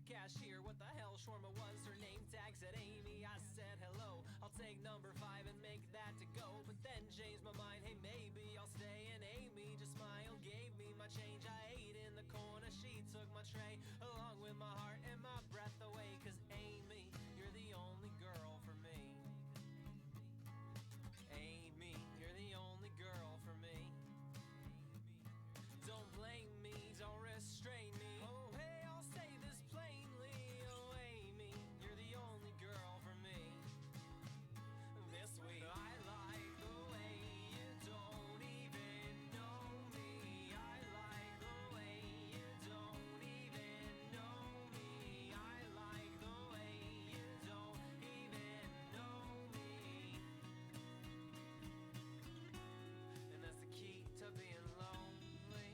cashier what the hell shawarma was. Her name tag said Amy. I said hello, I'll take number 5 and make that to go. But then changed my mind, hey maybe I'll stay. And Amy just smiled, gave me my change. I ate in the corner, she took my tray, along with my heart and my breath away. Cause Amy, you're the only girl for me. Amy, you're the only girl for me. Don't blame me, don't restrain me. Oh hey, I'll say this plainly. Oh Amy, you're the only girl for me. This week I like the way you don't even know me. I like the way you don't even know me. I like the way you don't even know me. And that's the key to being lonely.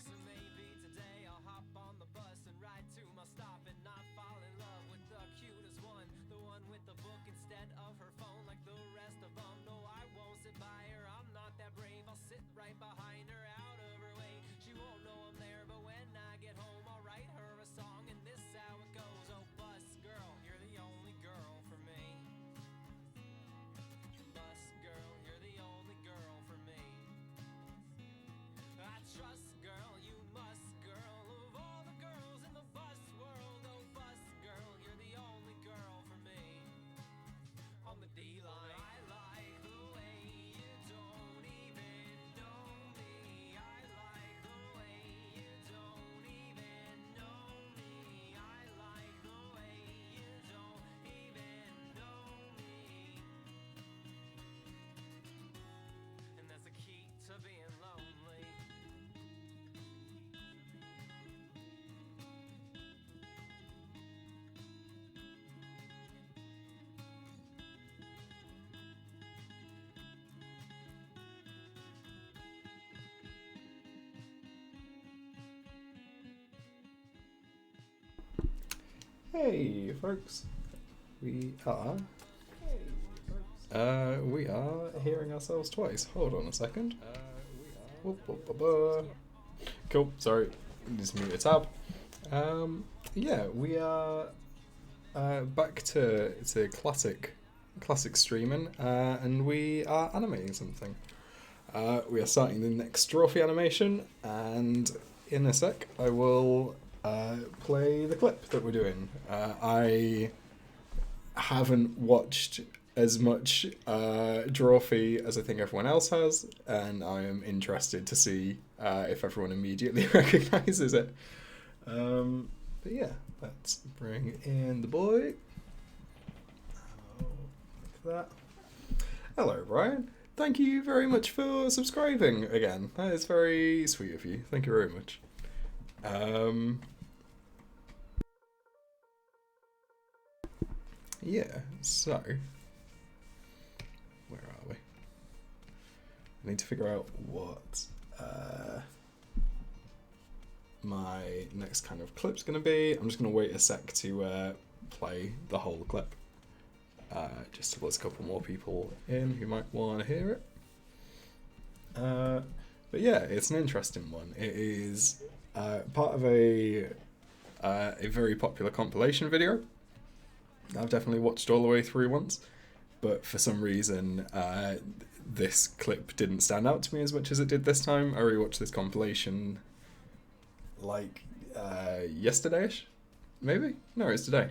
So maybe today I'll hop on the bus and ride to my stop and not fall in love with the cutest one, the one with the book instead of her phone like the rest of them. No, I won't sit by her, I'm not that brave. I'll sit right behind her, out of her way. She won't know I'm there, but when I get home I'll write her a song, and this how it goes. Oh bus girl, you're the only girl for me. Bus girl, you're the only girl for me. I trust girl, you must girl, of all the girls in the bus world. Oh bus girl, you're the only girl for me. On the D-line, I like the way you don't even know me. I like the way you don't even know me. I like the way you don't even know me. And that's the key to being lonely. Hey folks, we are hearing ourselves twice. Hold on a second. Whoop, whoop, whoop, whoop. Cool, sorry, just mute a tab. Yeah, we are back to classic streaming, and we are animating something. We are starting the next Drawfee animation, and in a sec I will play the clip that we're doing. I haven't watched as much Drawfee as I think everyone else has, and I am interested to see if everyone immediately recognises it. But yeah, let's bring in the boy. Oh, like that. Hello, Brian. Thank you very much for subscribing again. That is very sweet of you. Thank you very much. Yeah, so where are we? I need to figure out what my next kind of clip's going to be. I'm just going to wait a sec to play the whole clip, just till there's a couple more people in who might want to hear it. But yeah, it's an interesting one. It is part of a very popular compilation video. I've definitely watched all the way through once, but for some reason this clip didn't stand out to me as much as it did this time. I rewatched this compilation like yesterday-ish, maybe? No, it's today.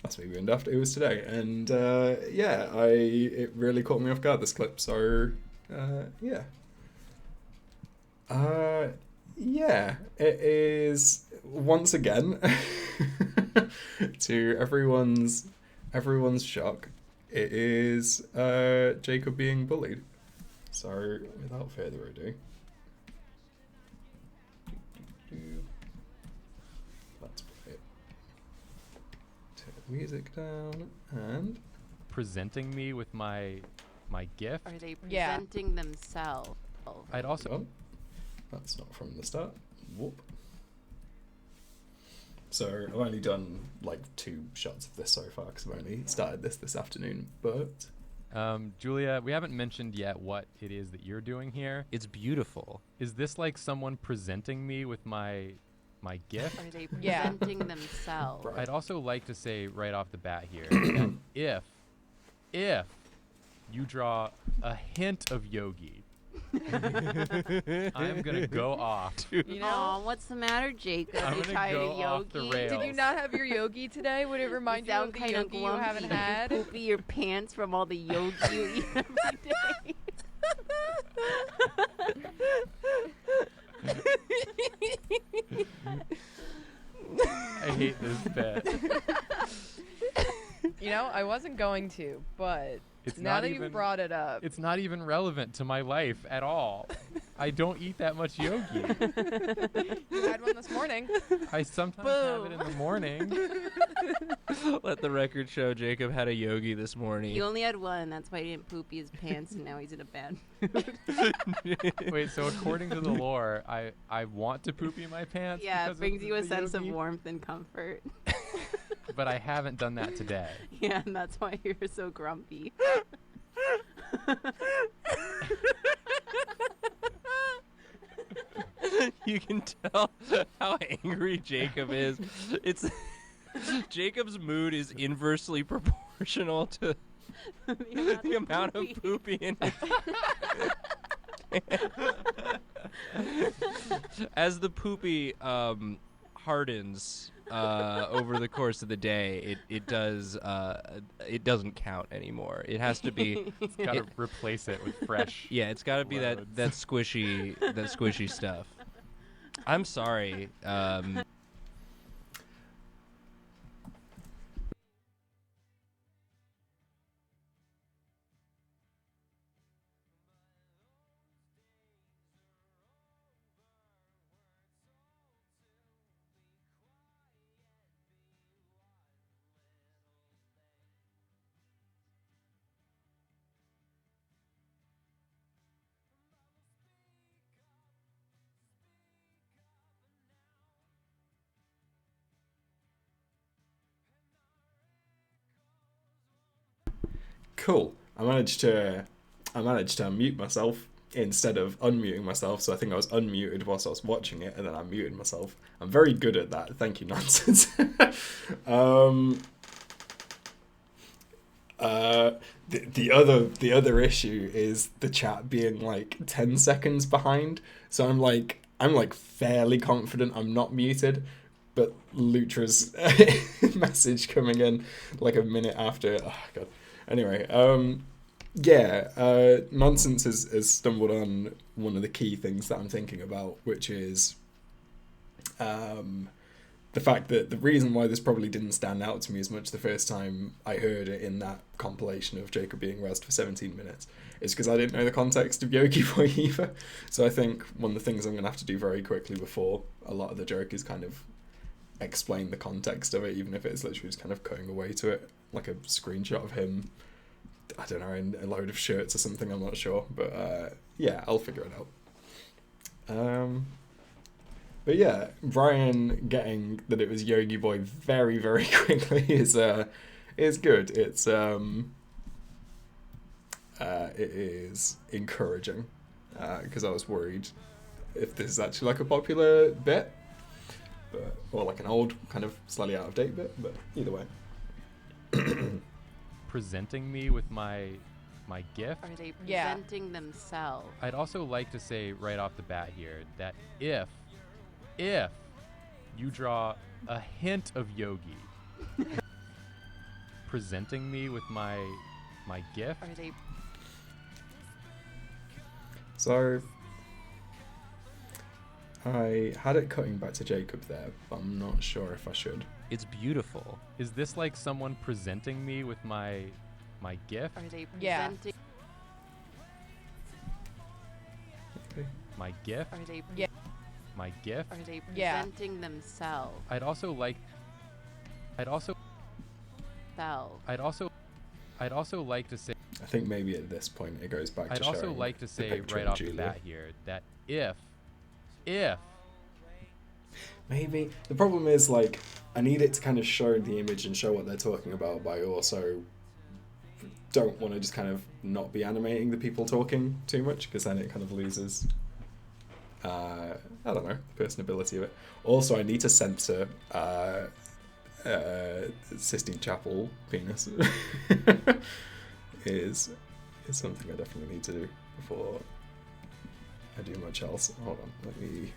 That's me being daft. It was today, and yeah, it really caught me off guard, this clip, so yeah. Yeah, it is once again to everyone's shock, it is Jacob being bullied. So without further ado, let's play it. Turn the music down and presenting me with my gift. Are they presenting themselves? I'd also oh, that's not from the start. Whoop. So I've only done like 2 shots of this so far because I've only started this afternoon, but Julia, we haven't mentioned yet what it is that you're doing here. It's beautiful. Is this like someone presenting me with my gift? Are they presenting themselves? Right. I'd also like to say right off the bat here that if you draw a hint of Yogi, I'm gonna go off. You know, what's the matter, Jacob? I'm You gonna tired go of off the Yogi? rails. Did you not have your Yogi today? Would it remind you sound of the kind of Yogi you haven't glumpy. had? You poopy your pants from all the Yogi you eat every day. I hate this bit. You know, I wasn't going to, but It's now not that even, you brought it up. It's not even relevant to my life at all. I don't eat that much Yogi. You had one this morning. I sometimes have it in the morning. Let the record show Jacob had a Yogi this morning. He only had one. That's why he didn't poopy his pants, and now he's in a bad mood. Wait, so according to the lore, I want to poopy my pants. Yeah, because it brings of you a the sense of Yogi, warmth and comfort. But I haven't done that today. Yeah, and that's why you're so grumpy. You can tell how angry Jacob is. It's Jacob's mood is inversely proportional to the amount of poopy in his As the poopy hardens over the course of the day, it doesn't count anymore. It has to be. It's got to replace it with fresh. Yeah, it's got to be that loads. squishy stuff. I'm sorry. Cool. I managed to unmute myself instead of unmuting myself, so I think I was unmuted whilst I was watching it, and then I muted myself. I'm very good at that. Thank you, Nonsense. The other issue is the chat being like 10 seconds behind. So I'm like fairly confident I'm not muted, but Lutra's message coming in like a minute after. Oh god. Anyway, Nonsense has stumbled on one of the key things that I'm thinking about, which is the fact that the reason why this probably didn't stand out to me as much the first time I heard it in that compilation of Jacob being rezzed for 17 minutes is because I didn't know the context of Yogi Boy either. So I think one of the things I'm going to have to do very quickly before a lot of the joke is kind of explain the context of it, even if it's literally just kind of cutting away to it, like a screenshot of him, I don't know, in a load of shirts or something, I'm not sure. But yeah, I'll figure it out. But yeah, Brian getting that it was Yogi Boy very, very quickly is good. It is encouraging because I was worried if this is actually like a popular bit, or like an old kind of slightly out of date bit. But either way, Presenting me with my gift. Are they Yeah. presenting themselves? I'd also like to say right off the bat here that if you draw a hint of Yogi, presenting me with my gift. Are they? so I had it cutting back to Jacob there, but I'm not sure if I should. It's beautiful. Is this like someone presenting me with my gift? Are they Yeah. presenting? Okay. My gift? Are they? Yeah. My gift? Are they Yeah. presenting themselves? I'd also like to say I think maybe at this point it goes back to I'd also showing like to the say picture right of off the Julia. bat here that if Maybe. The problem is, like, I need it to kind of show the image and show what they're talking about, but I also don't want to just kind of not be animating the people talking too much, because then it kind of loses, I don't know, the personability of it. Also, I need to censor Sistine Chapel penis. is something I definitely need to do before I do much else. Hold on, let me...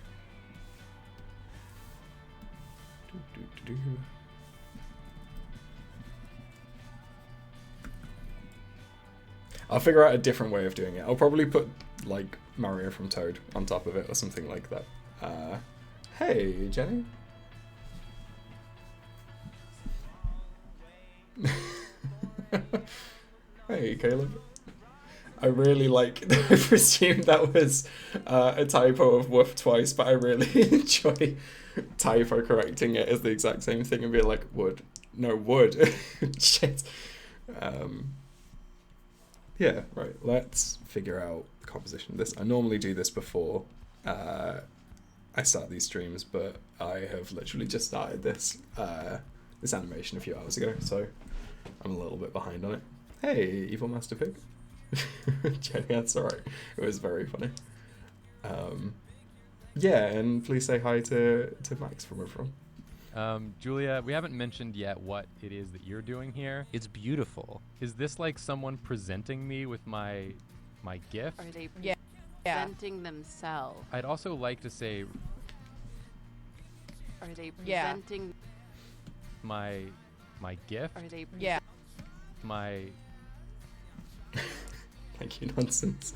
I'll figure out a different way of doing it. I'll probably put, like, Mario from Toad on top of it or something like that. Hey, Jenny. Hey, Caleb. I really like... I presume that was a typo of woof twice, but I really enjoy typo correcting it as the exact same thing and be like, wood. No, wood. Shit. Yeah, right. Let's figure out the composition of this. I normally do this before I start these streams, but I have literally just started this this animation a few hours ago, so I'm a little bit behind on it. Hey, Evil Master Pig. Jenny, that's alright. It was very funny. Yeah, and please say hi to Max from everyone. Julia, we haven't mentioned yet what it is that you're doing here. It's beautiful. Is this like someone presenting me with my gift? Are they Yeah. presenting themselves? I'd also like to say Are they Yeah. presenting? my gift. Are they? Yeah. My Thank you, nonsense.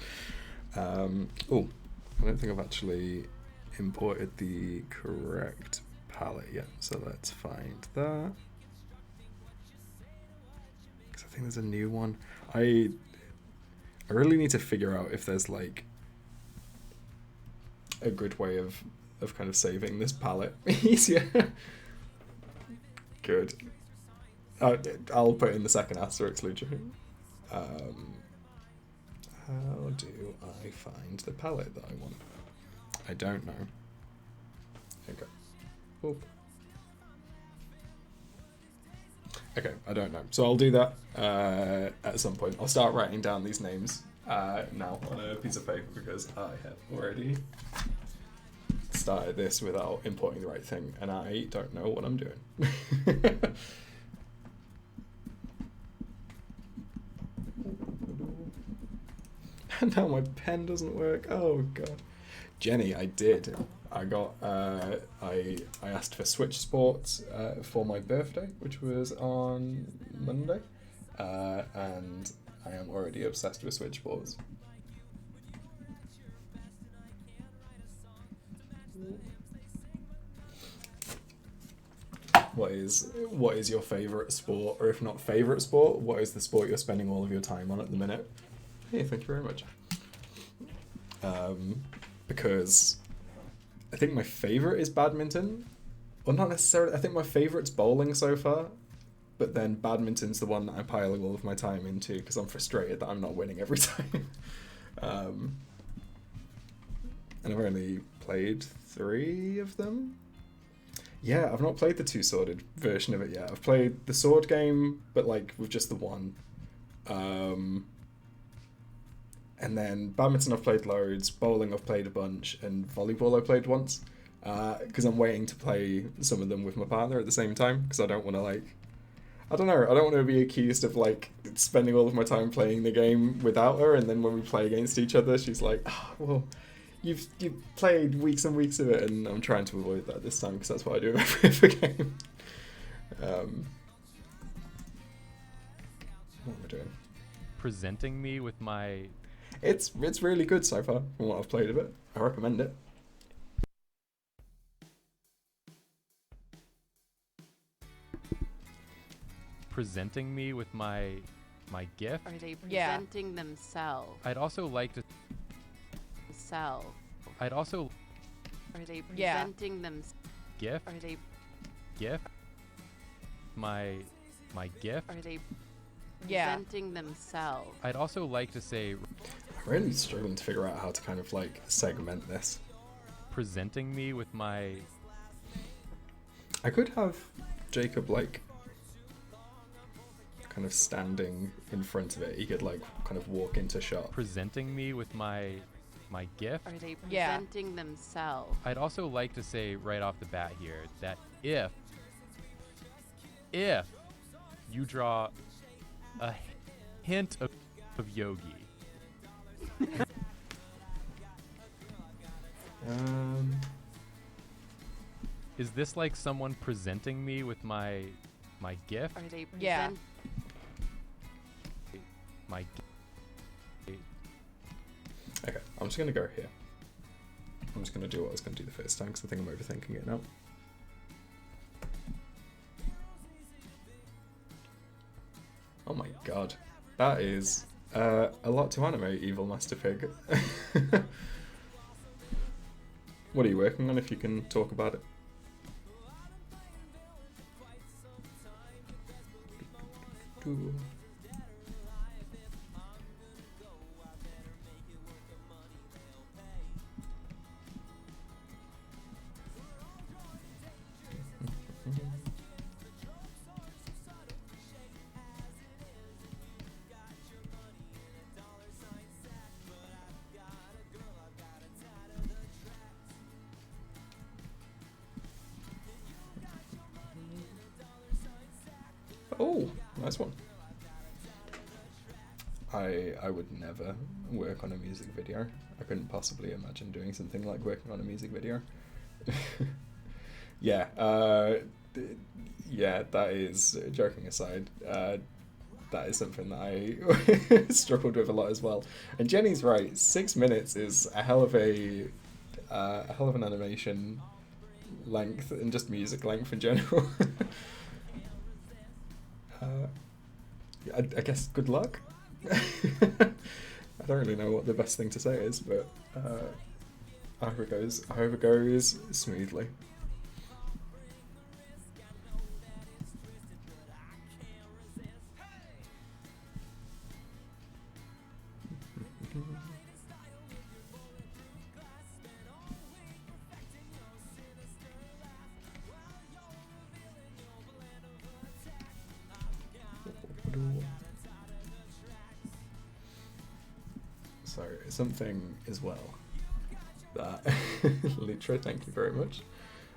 Oh, I don't think I've actually imported the correct palette yet, so let's find that. Because I think there's a new one. I really need to figure out if there's like a good way of kind of saving this palette easier. Good. I'll put in the second asterisk, Lucha. How do I find the palette that I want? I don't know. Okay. Oop. Okay, I don't know. So I'll do that at some point. I'll start writing down these names now on a piece of paper because I have already started this without importing the right thing, and I don't know what I'm doing. And now my pen doesn't work. Oh god. Jenny, I did. I got I asked for Switch Sports for my birthday, which was on Monday, and I am already obsessed with Switch Sports. What is your favorite sport, or if not favorite sport, what is the sport you're spending all of your time on at the minute? Hey, thank you very much. Because I think my favorite is badminton. Well, not necessarily. I think my favorite's bowling so far, but then badminton's the one that I'm piling all of my time into because I'm frustrated that I'm not winning every time. And I've only played 3 of them. Yeah, I've not played the 2-sworded version of it yet. I've played the sword game, but like with just the one. And then badminton I've played loads, bowling I've played a bunch, and volleyball I played once. Because I'm waiting to play some of them with my partner at the same time, because I don't want to I don't want to be accused of like spending all of my time playing the game without her, and then when we play against each other, she's like, oh, well, you've played weeks and weeks of it, and I'm trying to avoid that this time, because that's what I do every game. What am I doing? presenting me with my... It's really good so far from what I've played of it. I recommend it. Presenting me with my gift. Are they Yeah. presenting themselves? I'd also like to... Self. I'd also... Are they Yeah. presenting them? Gift? Are they? Gift? My gift? Are they Yeah. presenting themselves? I'd also like to say... I'm really struggling to figure out how to kind of like segment this. Presenting me with my... I could have Jacob like kind of standing in front of it. He could like kind of walk into shot. Presenting me with my gift. Are they Yeah. presenting themselves? I'd also like to say right off the bat here that if you draw a hint of Yogi, is this like someone presenting me with my gift? Are they Yeah. present? My Okay, I'm just gonna go here. I'm just gonna do what I was gonna do the first time because I think I'm overthinking it now. Oh my god, that is a lot to animate, Evil Master Pig. What are you working on, if you can talk about it? Oh, nice one. I would never work on a music video. I couldn't possibly imagine doing something like working on a music video. Yeah, yeah, that is, joking aside, that is something that I struggled with a lot as well. And Jenny's right, 6 minutes is a hell of an animation length and just music length in general. I guess good luck. I don't really know what the best thing to say is, but I hope it goes smoothly. So something as well that Litra, thank you very much.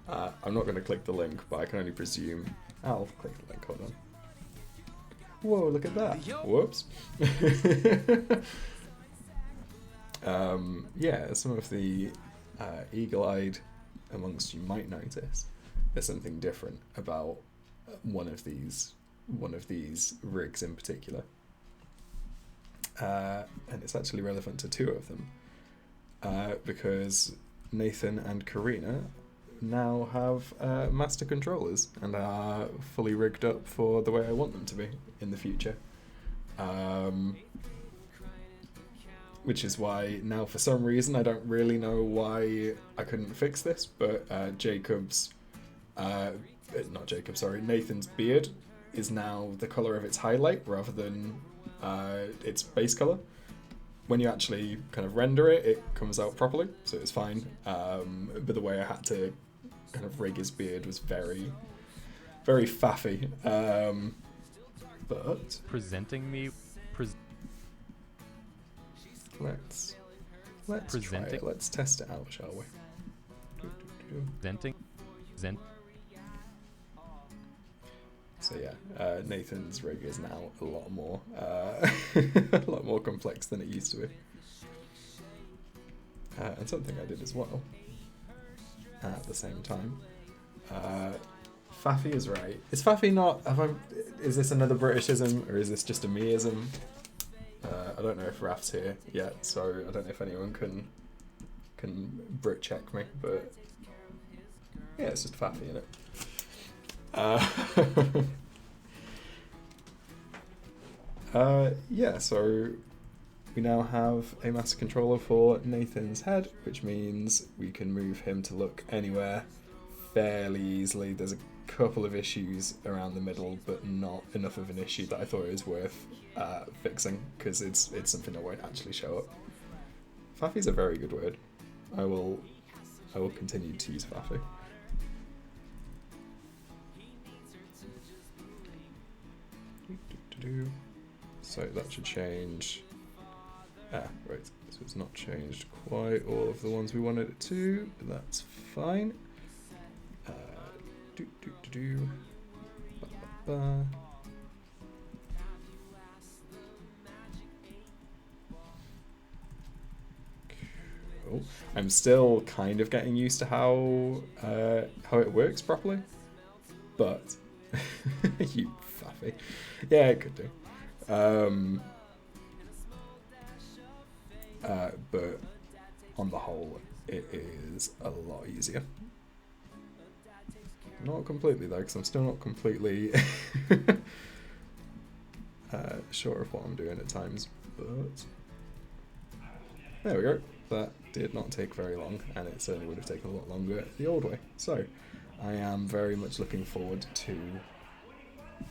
I'm not going to click the link, but I can only presume I'll click the link. Hold on. Whoa! Look at that. Whoops. Yeah, some of the eagle-eyed amongst you might notice there's something different about one of these rigs in particular. And it's actually relevant to two of them, because Nathan and Karina now have master controllers and are fully rigged up for the way I want them to be in the future. Which is why now, for some reason, I don't really know why I couldn't fix this, but Nathan's beard is now the colour of its highlight rather than its base colour. When you actually kind of render it, it comes out properly, so it's fine. But the way I had to kind of rig his beard was very, very faffy. But presenting me. Let's try it. Let's test it out, shall we? Presenting. So yeah, Nathan's rig is now a lot more complex than it used to be. And something I did as well at the same time. Faffy is right. Is Faffy not? Is this another Britishism or is this just a meism? I don't know if Raf's here yet, so I don't know if anyone can Brit check me, but yeah, it's just Faffy, innit? Yeah, so we now have a master controller for Nathan's head, which means we can move him to look anywhere fairly easily. There's a couple of issues around the middle, but not enough of an issue that I thought it was worth fixing, because it's something that won't actually show up. Faffy's a very good word. I will continue to use Faffy. do. So that should change. Ah, right. So it's not changed quite all of the ones we wanted it to, but that's fine. Do do do do. Ba, ba, ba. Cool. I'm still kind of getting used to how it works properly, but you faffy. Yeah, it could do. But on the whole, it is a lot easier. Not completely though, because I'm still not completely sure of what I'm doing at times, but there we go. That did not take very long, and it certainly would have taken a lot longer the old way. So I am very much looking forward to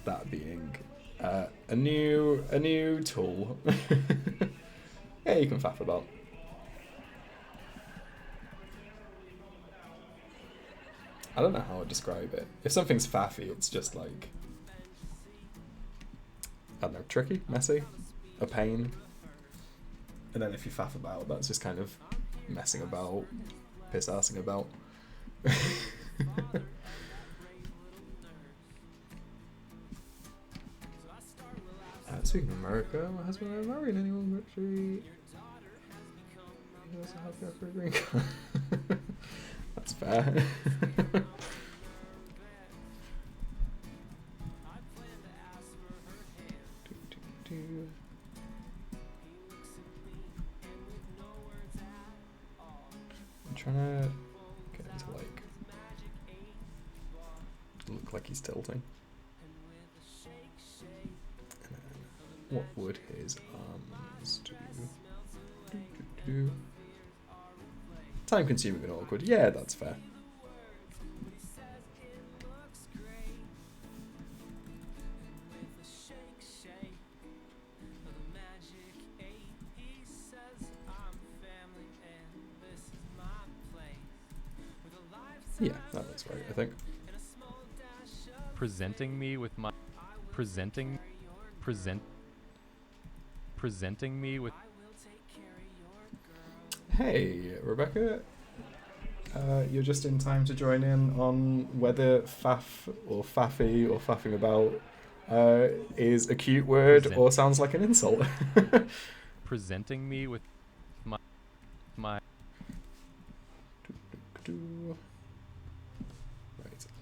that being a new tool. Yeah, you can faff about. I don't know how to describe it. If something's faffy, it's just like, I don't know, tricky, messy, a pain. And then if you faff about, that's just kind of messing about, piss-assing about. Speaking of America, my husband and I are married anyone, but actually he doesn't have to go for a green card. That's fair. I'm trying to get him to like look like he's tilting. And then what would his arms do? Time consuming and awkward. Yeah, that's fair. Yeah, that looks right, I think. Presenting me with my presenting me with. Hey, Rebecca. You're just in time to join in on whether faff or faffy or faffing about is a cute word or sounds like an insult. Presenting me with my. Right,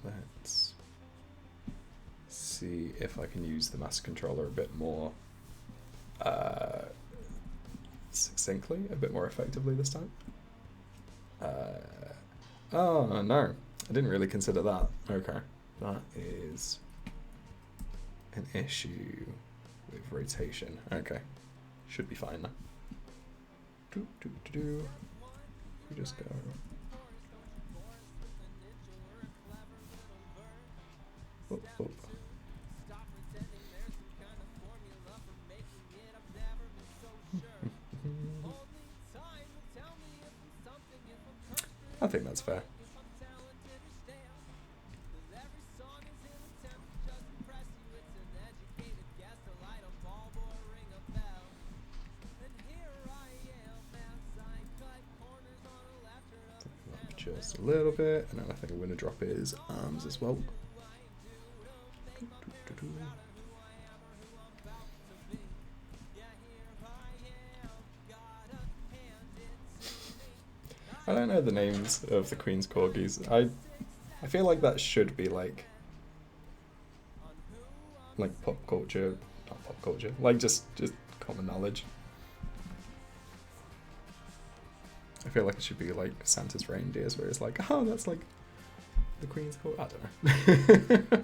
let's see if I can use the master controller a bit more succinctly, a bit more effectively this time. Oh no, I didn't really consider that. Okay, that is an issue with rotation. Okay, should be fine now. We just go. Whoop, whoop. I think that's fair. Just a little bit, and then I think I'm going to drop his arms as well. I don't know the names of the Queen's Corgis. I feel like that should be like pop culture, not pop culture, like just common knowledge. I feel like it should be like Santa's reindeers, where it's like, oh, that's like the Queen's Corgi. I don't know.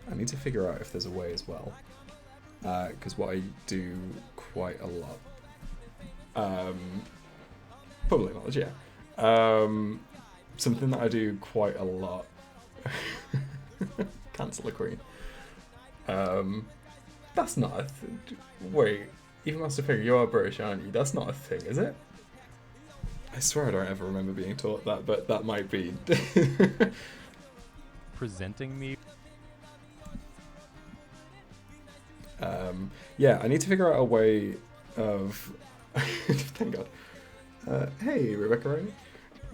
I need to figure out if there's a way as well, because what I do quite a lot, public knowledge, yeah, something that I do quite a lot, cancel the Queen, That's not a thing. Wait, even Master Pig, you are British, aren't you? That's not a thing, is it? I swear I don't ever remember being taught that, but that might be. Presenting me. Yeah, I need to figure out a way of. Thank God. Hey, Rebecca Ray.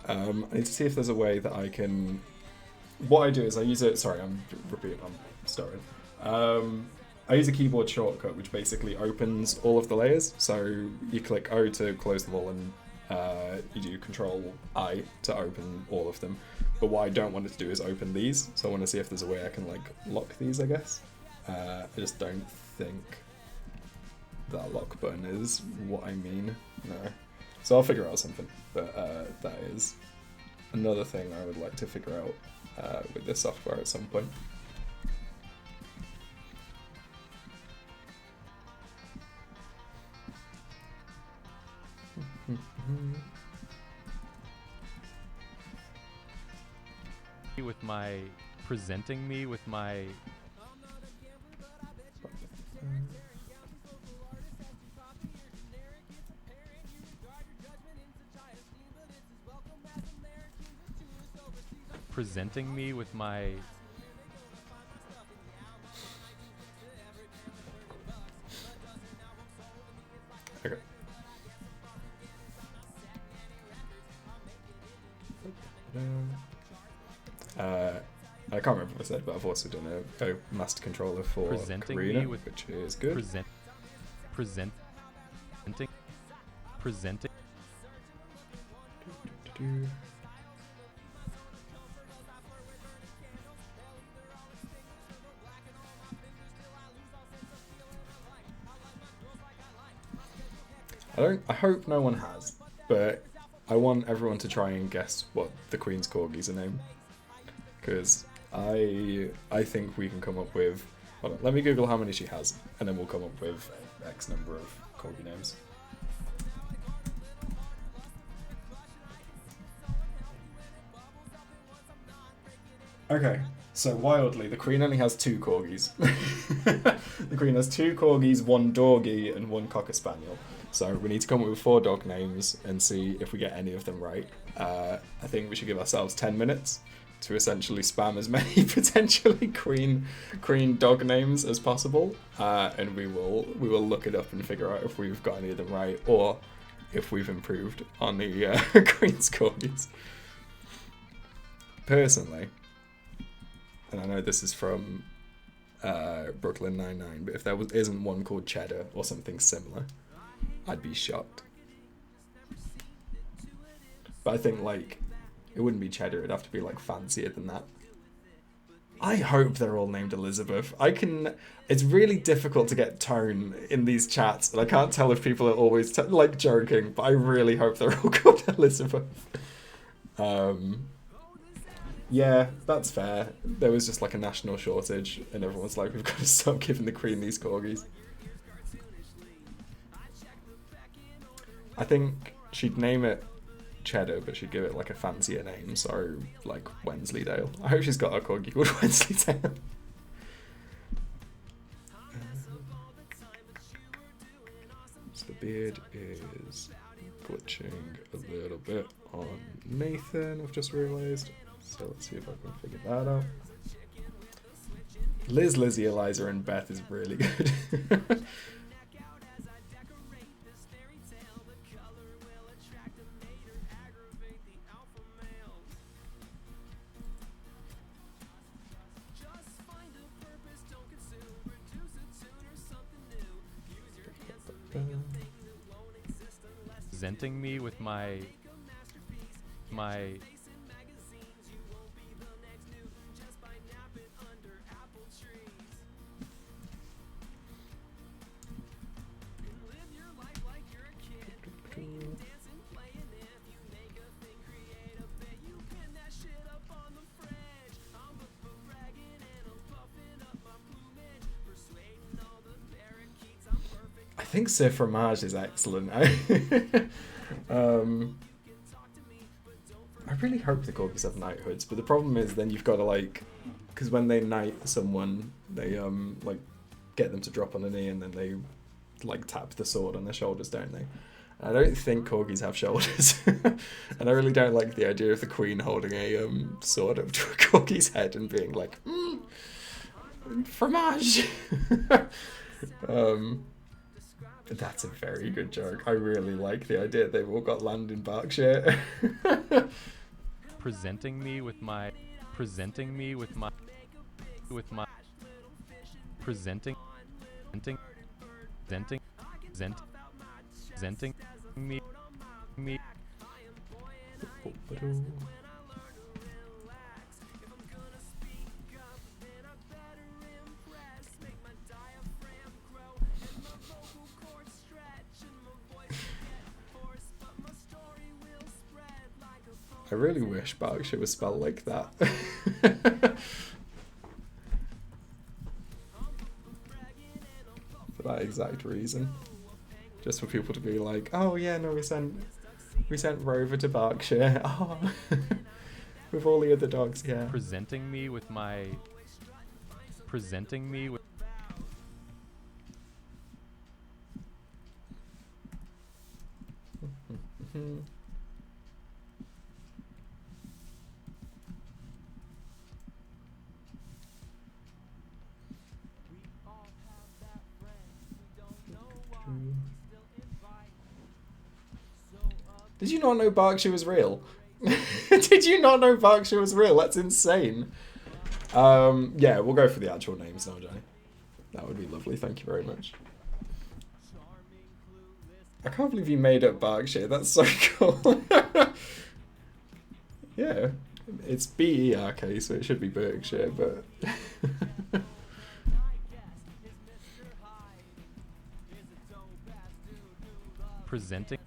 I need to see if there's a way that I can. What I do is I use it. Sorry, I'm repeating. I'm starting. I use a keyboard shortcut which basically opens all of the layers. So you click O to close them all, and you do Control I to open all of them. But what I don't want it to do is open these. So I want to see if there's a way I can like lock these, I guess. I just don't think that lock button is what I mean. No. So I'll figure out something. But that is another thing I would like to figure out with this software at some point. With my presenting me with my presenting me with my Okay. I can't remember what I said, but I've also done a master controller for presenting Karina, me with which is good. presenting I hope no one has, but I want everyone to try and guess what the Queen's corgis are named, because I think we can come up with. Hold on, let me Google how many she has, and then we'll come up with X number of corgi names. Okay, so wildly, the Queen only has 2 corgis. The Queen has 2 corgis, 1 dorgie, and 1 cocker spaniel. So we need to come up with 4 dog names and see if we get any of them right. I think we should give ourselves 10 minutes to essentially spam as many potentially queen dog names as possible, and we will look it up and figure out if we've got any of them right or if we've improved on the Queen's corgis. Personally, and I know this is from Brooklyn Nine-Nine, but if there isn't one called Cheddar or something similar, I'd be shocked. But I think, like, it wouldn't be Cheddar, it'd have to be, like, fancier than that. I hope they're all named Elizabeth. It's really difficult to get tone in these chats, and I can't tell if people are always, joking, but I really hope they're all called Elizabeth. Yeah, that's fair. There was just, like, a national shortage, and everyone's like, we've got to stop giving the Queen these corgis. I think she'd name it Cheddar, but she'd give it like a fancier name, so like Wensleydale. I hope she's got a corgi called Wensleydale. So the beard is glitching a little bit on Nathan, I've just realised. So let's see if I can figure that out. Liz, Lizzie, Eliza, and Beth is really good. presenting me with my I think Sir Fromage is excellent. I really hope the corgis have knighthoods, but the problem is then you've got to, like, because when they knight someone, they like get them to drop on a knee, and then they like tap the sword on their shoulders, don't they? I don't think corgis have shoulders, and I really don't like the idea of the queen holding a sword up to a corgi's head and being like, fromage. That's a very good joke. I really like the idea they've all got land in Berkshire. presenting me with my presenting me with my presenting me I really wish Berkshire was spelled like that. For that exact reason. Just for people to be like, oh yeah, no, we sent Rover to Berkshire. Oh. With all the other dogs, yeah. presenting me with Did you not know Berkshire was real? Did you not know Berkshire was real? That's insane. Yeah, we'll go for the actual names now, Johnny. That would be lovely. Thank you very much. I can't believe you made up Berkshire. That's so cool. Yeah, it's B-E-R-K, so it should be Berkshire, but... presenting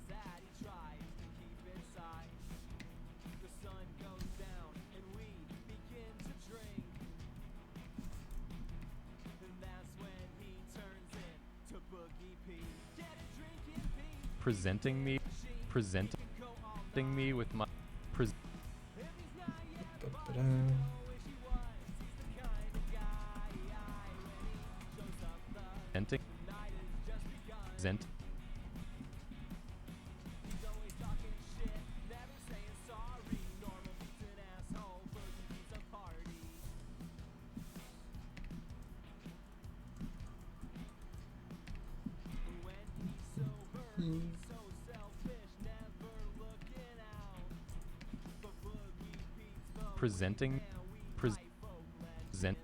presenting me with my present presenting present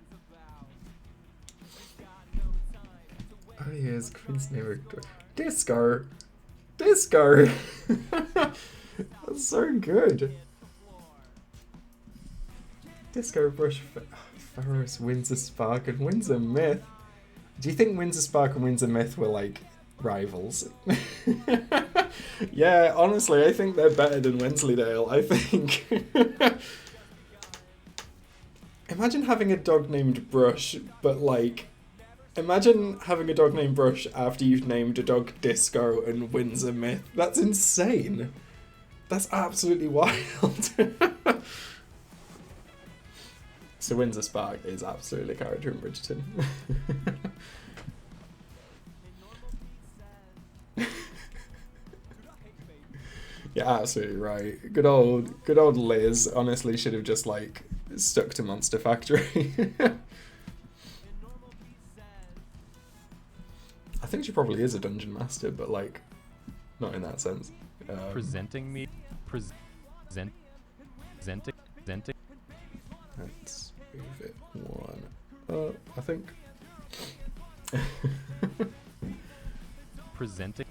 Oh, yes, Queen's name. Disco! Disco! That's so good. Disco Brush Ferris, Windsor Spark, and Windsor Myth. Do you think Windsor Spark and Windsor Myth were like rivals? Yeah, honestly, I think they're better than Wensleydale. I think. Imagine having a dog named Brush, but like, imagine having a dog named Brush after you've named a dog Disco and Windsor Myth. That's insane. That's absolutely wild. So Windsor Spark is absolutely a character in Bridgerton. Yeah, absolutely right. Good old Liz honestly should have just like stuck to Monster Factory. I think she probably is a dungeon master, but like not in that sense. presenting me presenting Let's move it one. I think. presenting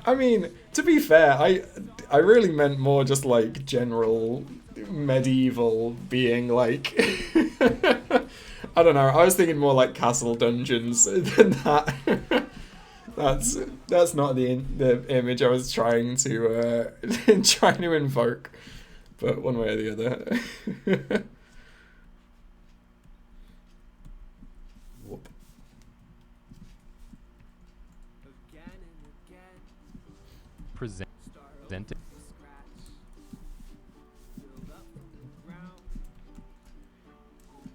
I mean, to be fair, I really meant more just like general medieval being like I don't know, I was thinking more like castle dungeons than that. That's not the image I was trying to invoke. but one way or the other. Whoop. Again and again, Presenting. start over from scratch. Build up from the ground.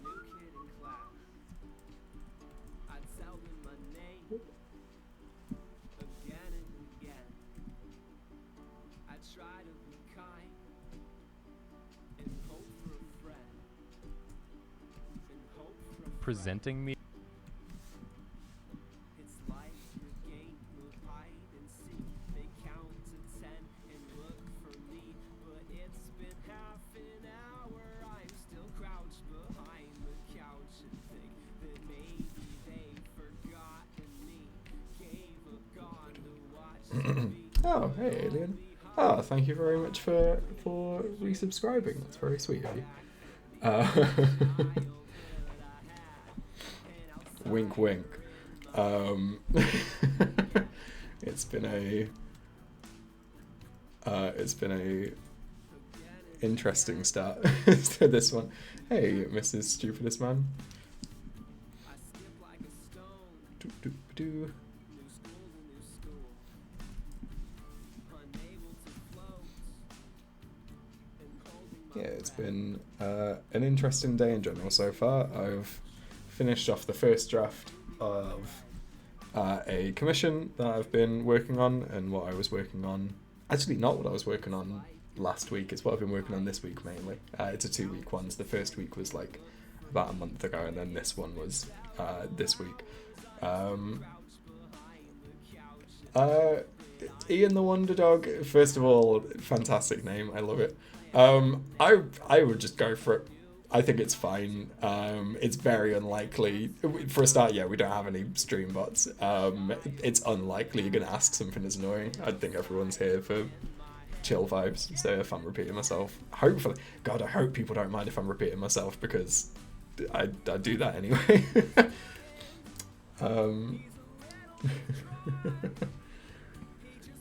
New kid in class. I'd tell them my name. Again and again. I try to be kind and hope for a friend. And hope for a friend. Presenting me. It's like your game of hide and seek. They count to 10 and look for me, but it's been half an hour. I'm still crouched behind the couch and think that maybe they've forgotten me. Gave up, gone to watch TV. Oh, hey, Alien. Oh, thank you very much for resubscribing. That's very sweet of you. Wink, wink. It's been a interesting start to this one. Hey, Mrs. Stupidest Man. I skip like a stone. Do, do, do. New school to new school. Unable to float. And holding my Yeah, it's breath. been an interesting day in general so far. I've finished off the first draft of a commission that I've been working on, and what I was working on. Actually, not what I was working on last week. It's what I've been working on this week mainly. It's a 2-week one. So the first week was like about a month ago, and then this one was this week. Ian the Wonder Dog. First of all, fantastic name. I love it. I would just go for it. I think it's fine. It's very unlikely. For a start, yeah, we don't have any stream bots. It's unlikely you're going to ask something as annoying. I think everyone's here for chill vibes. So if I'm repeating myself, hopefully, God, I hope people don't mind if I'm repeating myself, because I do that anyway.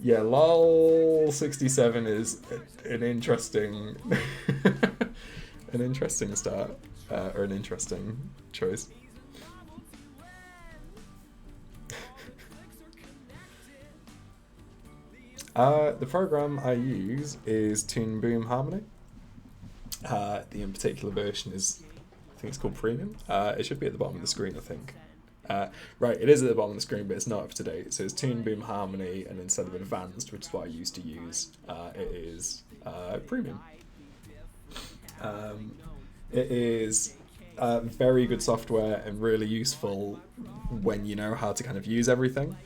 Yeah, lol67 is an interesting an interesting start, or an interesting choice. The program I use is Toon Boom Harmony. The in particular version is, I think it's called Premium. It should be at the bottom of the screen, I think. Right, it is at the bottom of the screen, but it's not up to date. So it's Toon Boom Harmony, and instead of Advanced, which is what I used to use, it is Premium. It is very good software and really useful when you know how to kind of use everything,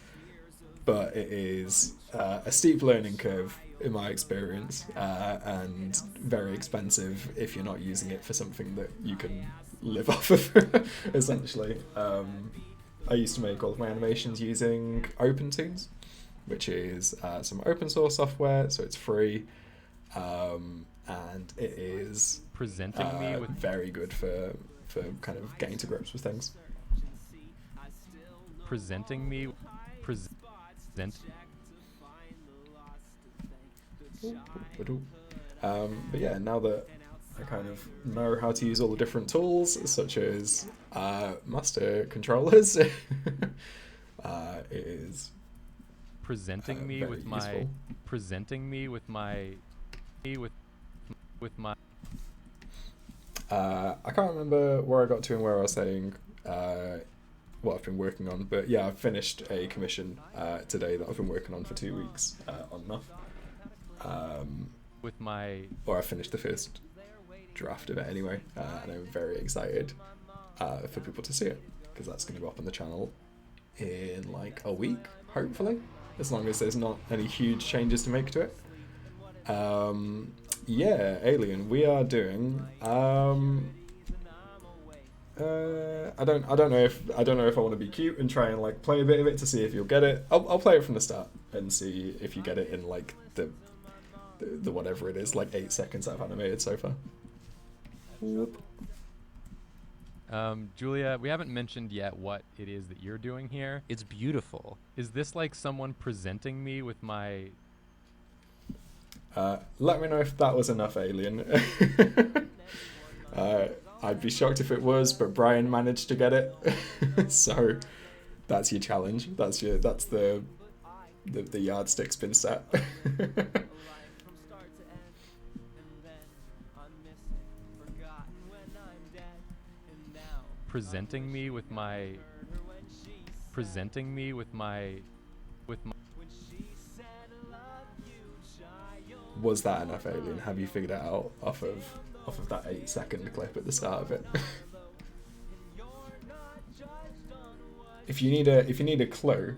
but it is a steep learning curve in my experience, and very expensive if you're not using it for something that you can live off of, essentially. I used to make all of my animations using OpenToons, which is some open source software, so it's free, and it is Presenting me with. very good for kind of getting to grips with things. Presenting me. Present. But yeah, now that I kind of know how to use all the different tools, such as master controllers, it is Presenting me very with my. useful. Presenting me with my. With my. I can't remember where I got to and where I was saying what I've been working on, but yeah, I've finished a commission today that I've been working on for 2 weeks on and off. With my. Or I finished the first draft of it anyway, and I'm very excited for people to see it, because that's going to go up on the channel in like a week, hopefully, as long as there's not any huge changes to make to it. Yeah, Alien, we are doing I don't know if I want to be cute and try and like play a bit of it to see if you'll get it. I'll play it from the start and see if you get it in like the whatever it is, like 8 seconds I've animated so far. Whoop. Julia, we haven't mentioned yet what it is that you're doing here. It's beautiful. Is this like someone presenting me with my? Let me know if that was enough, Alien. I'd be shocked if it was, but Brian managed to get it. So that's your challenge. That's the yardstick's been set. Presenting me with my Was that enough, Alien? Have you figured it out off of that 8-second clip at the start of it? If you need a clue,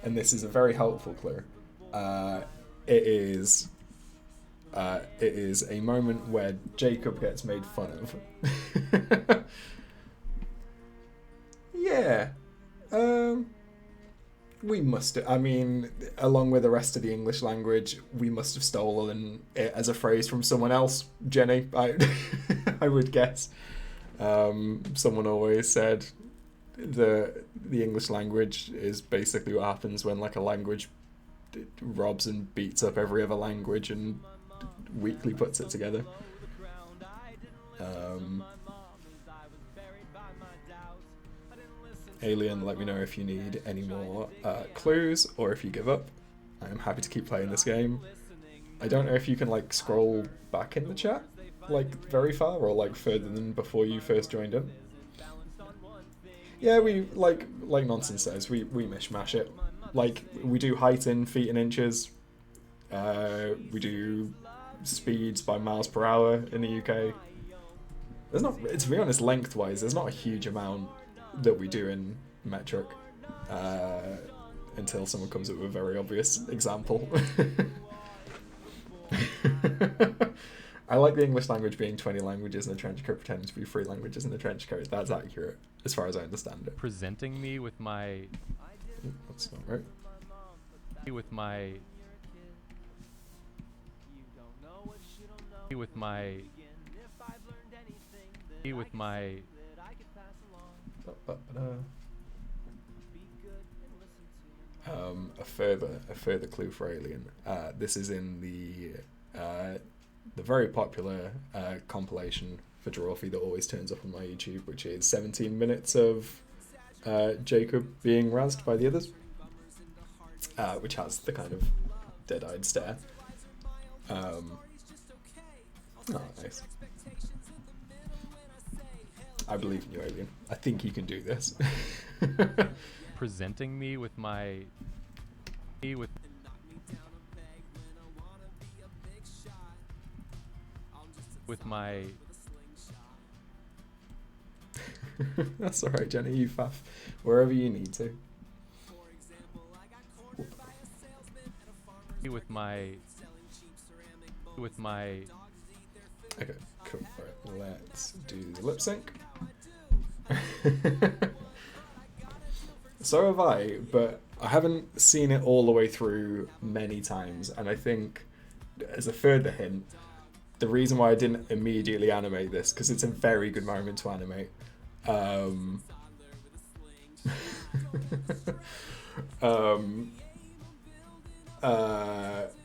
and this is a very helpful clue, it is a moment where Jacob gets made fun of. Yeah. We must, I mean, along with the rest of the English language, we must have stolen it as a phrase from someone else, Jenny, I would guess. Someone always said the English language is basically what happens when like a language robs and beats up every other language and weakly puts it together. Alien, let me know if you need any more clues or if you give up. I'm happy to keep playing this game. I don't know if you can like scroll back in the chat, like very far or like further than before you first joined in. Yeah, we like Nonsense says, we mishmash it. Like we do height in feet and inches. We do speeds by miles per hour in the UK. There's not, to be honest, lengthwise, there's not a huge amount that we do in metric until someone comes up with a very obvious example. I like the English language being 20 languages and the trench coat pretending to be 3 languages in the trench coat. That's accurate as far as I understand it. Presenting me with my That's not right. with my A further clue for Alien. This is in the very popular compilation for Drawfee that always turns up on my YouTube, which is 17 minutes of Jacob being razzed by the others, which has the kind of dead-eyed stare. Oh, nice. I believe in you, Alien. I think you can do this. presenting me with my That's alright, Jenny, you faff wherever you need to. with my Okay, cool. Alright, let's do the lip sync. So have I, but I haven't seen it all the way through many times, and I think, as a further hint, the reason why I didn't immediately animate this, because it's a very good moment to animate. A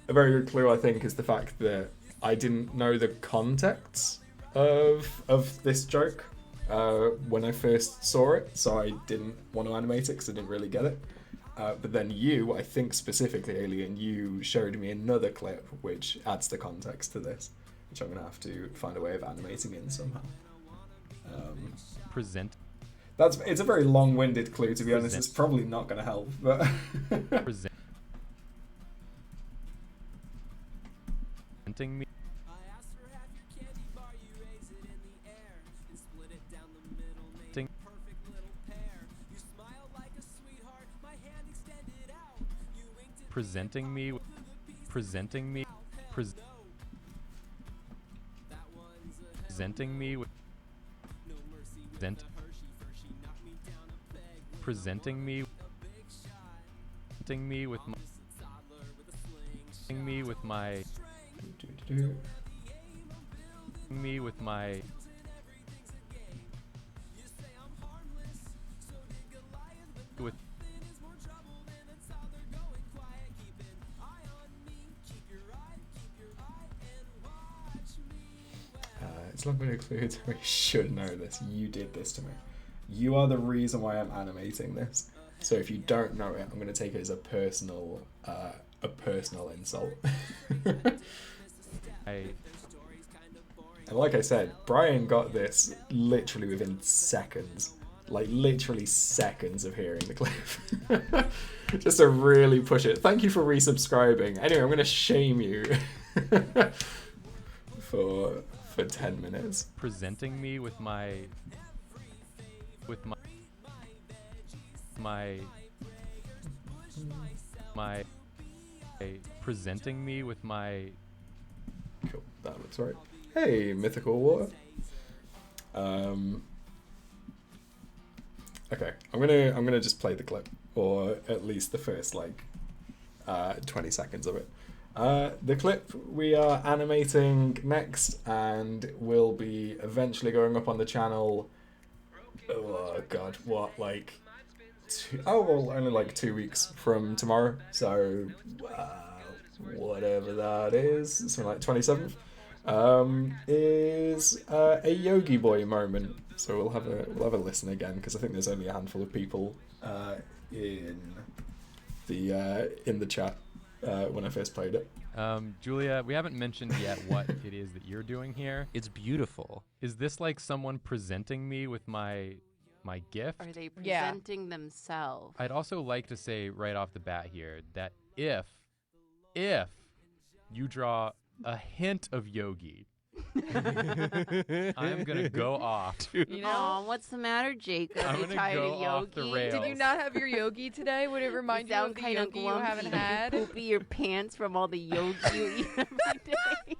very good clue, I think, is the fact that I didn't know the context of this joke when I first saw it, so I didn't want to animate it because I didn't really get it. But then you, I think specifically Alien, you showed me another clip which adds the context to this, which I'm going to have to find a way of animating in somehow. It's a very long-winded clue, to be honest. It's probably not going to help, but presenting me presenting me with my It's not going to include. We should know this. You did this to me. You are the reason why I'm animating this. So if you don't know it, I'm going to take it as a personal insult. And like I said, Brian got this literally within seconds. Like literally seconds of hearing the clip. Just to really push it. Thank you for resubscribing. Anyway, I'm going to shame you for 10 minutes. Presenting me with my presenting me with my Cool, that looks right. Hey, Mythical Water. Okay, I'm gonna just play the clip, or at least the first 20 seconds of it. The clip we are animating next, and will be eventually going up on the channel. Oh god, what only 2 weeks from tomorrow. So whatever that is, something like 27th. Is a Yogi Boy moment. So we'll have a listen again, because I think there's only a handful of people in the chat when I first played it. Julia, we haven't mentioned yet what it is that you're doing here. It's beautiful. Is this like someone presenting me with my gift? Are they presenting themselves? I'd also like to say right off the bat here that if you draw a hint of Yogi, I'm gonna go off. You know, Aw, what's the matter, Jacob? I'm You gonna tired go of off the Yogi? rails. did you not have your Yogi today? Would it remind you sound of the kind of Yogi you haven't grumpy. had? Poopy your pants from all the Yogi you eat every day.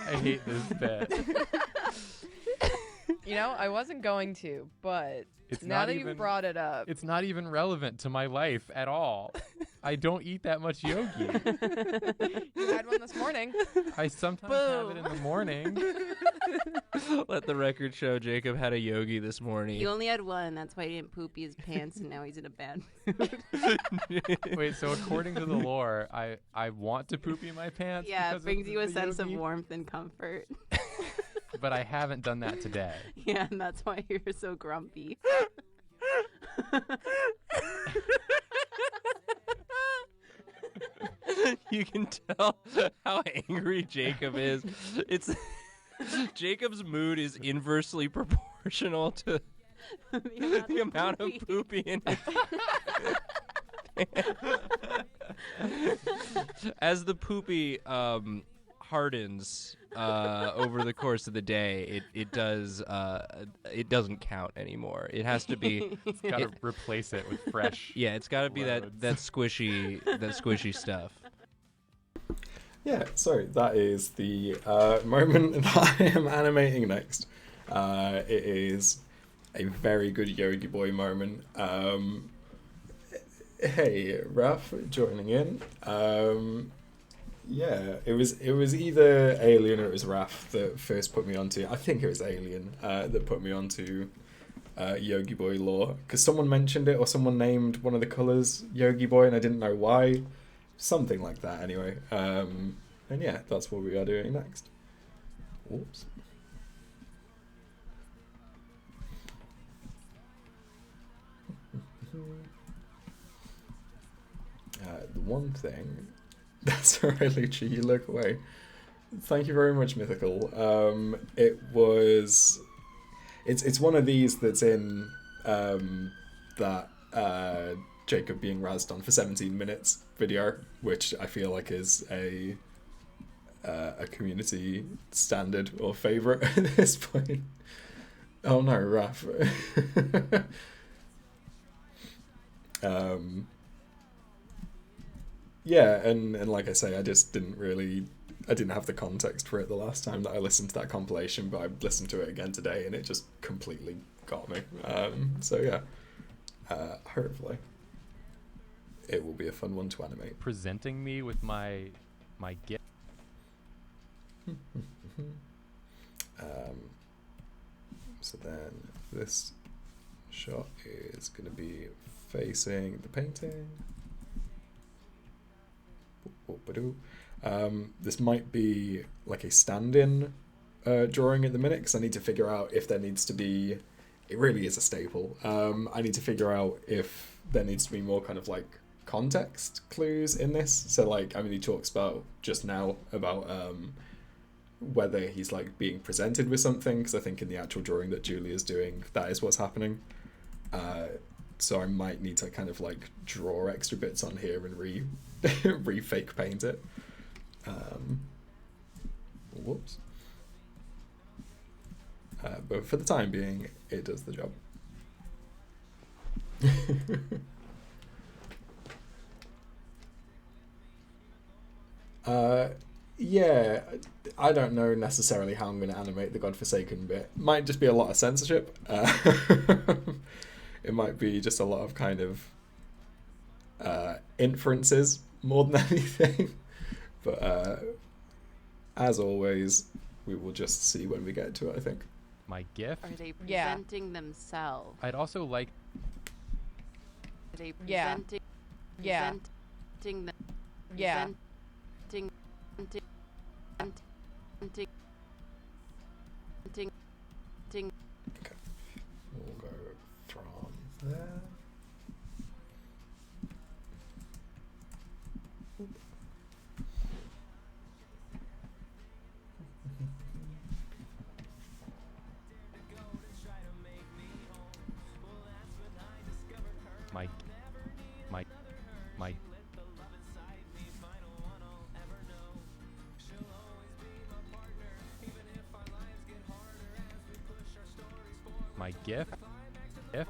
I hate this bit. You know, I wasn't going to, but It's now not that even- you've brought it up, It's not even relevant to my life at all. I don't eat that much Yogi. you had one this morning. I sometimes have it in the morning. Let the record show Jacob had a Yogi this morning. He only had one. That's why he didn't poopy his pants, and now he's in a bad mood. Wait, so according to the lore, I want to poopy my pants. Yeah, because it brings of you a the sense Yogi, of warmth and comfort. but I haven't done that today. Yeah, and that's why you're so grumpy. You can tell how angry Jacob is. It's Jacob's mood is inversely proportional to the amount of poopy in his As the poopy hardens over the course of the day, it doesn't count anymore. It has to be. It's got to replace it with fresh. Yeah, it's got to be that squishy stuff. Yeah, so that is the moment that I am animating next. It is a very good Yogi Boy moment. Hey, Raph, joining in. Yeah, it was either Alien or it was Raph that first put me onto. I think it was Alien that put me onto Yogi Boy lore, because someone mentioned it or someone named one of the colors Yogi Boy, and I didn't know why. Something like that, anyway. And yeah, that's what we are doing next. Whoops. The one thing. That's alright, Lucci, you look away. Thank you very much, Mythical. It's one of these that's in that Jacob being razzed on for 17 minutes video, which I feel like is a community standard or favourite at this point. Oh no, Raph. Yeah, and like I say, I just didn't have the context for it the last time that I listened to that compilation, but I listened to it again today and it just completely got me. So yeah, hopefully it will be a fun one to animate. Presenting me with my gift. So then this shot is going to be facing the painting. Whoop-a-doo. This might be like a stand-in drawing at the minute, because I need to figure out if there needs to be... It really is a staple. I need to figure out if there needs to be more kind of like context clues in this. So like, I mean, he talks about just now about whether he's like being presented with something, because I think in the actual drawing that Julia's doing, that is what's happening. So I might need to kind of like draw extra bits on here and re-fake paint it. Whoops. But for the time being, it does the job. Yeah, I don't know necessarily how I'm going to animate the Godforsaken bit. Might just be a lot of censorship. It might be just a lot of kind of inferences more than anything. But as always, we will just see when we get to it, I think. My gift. Are they Yeah. presenting themselves? I'd also like. Are they Yeah. presenting? Yeah. Presenting them. Yeah. Presenting. Presenting. Okay. We'll go from there. My. My gift. If.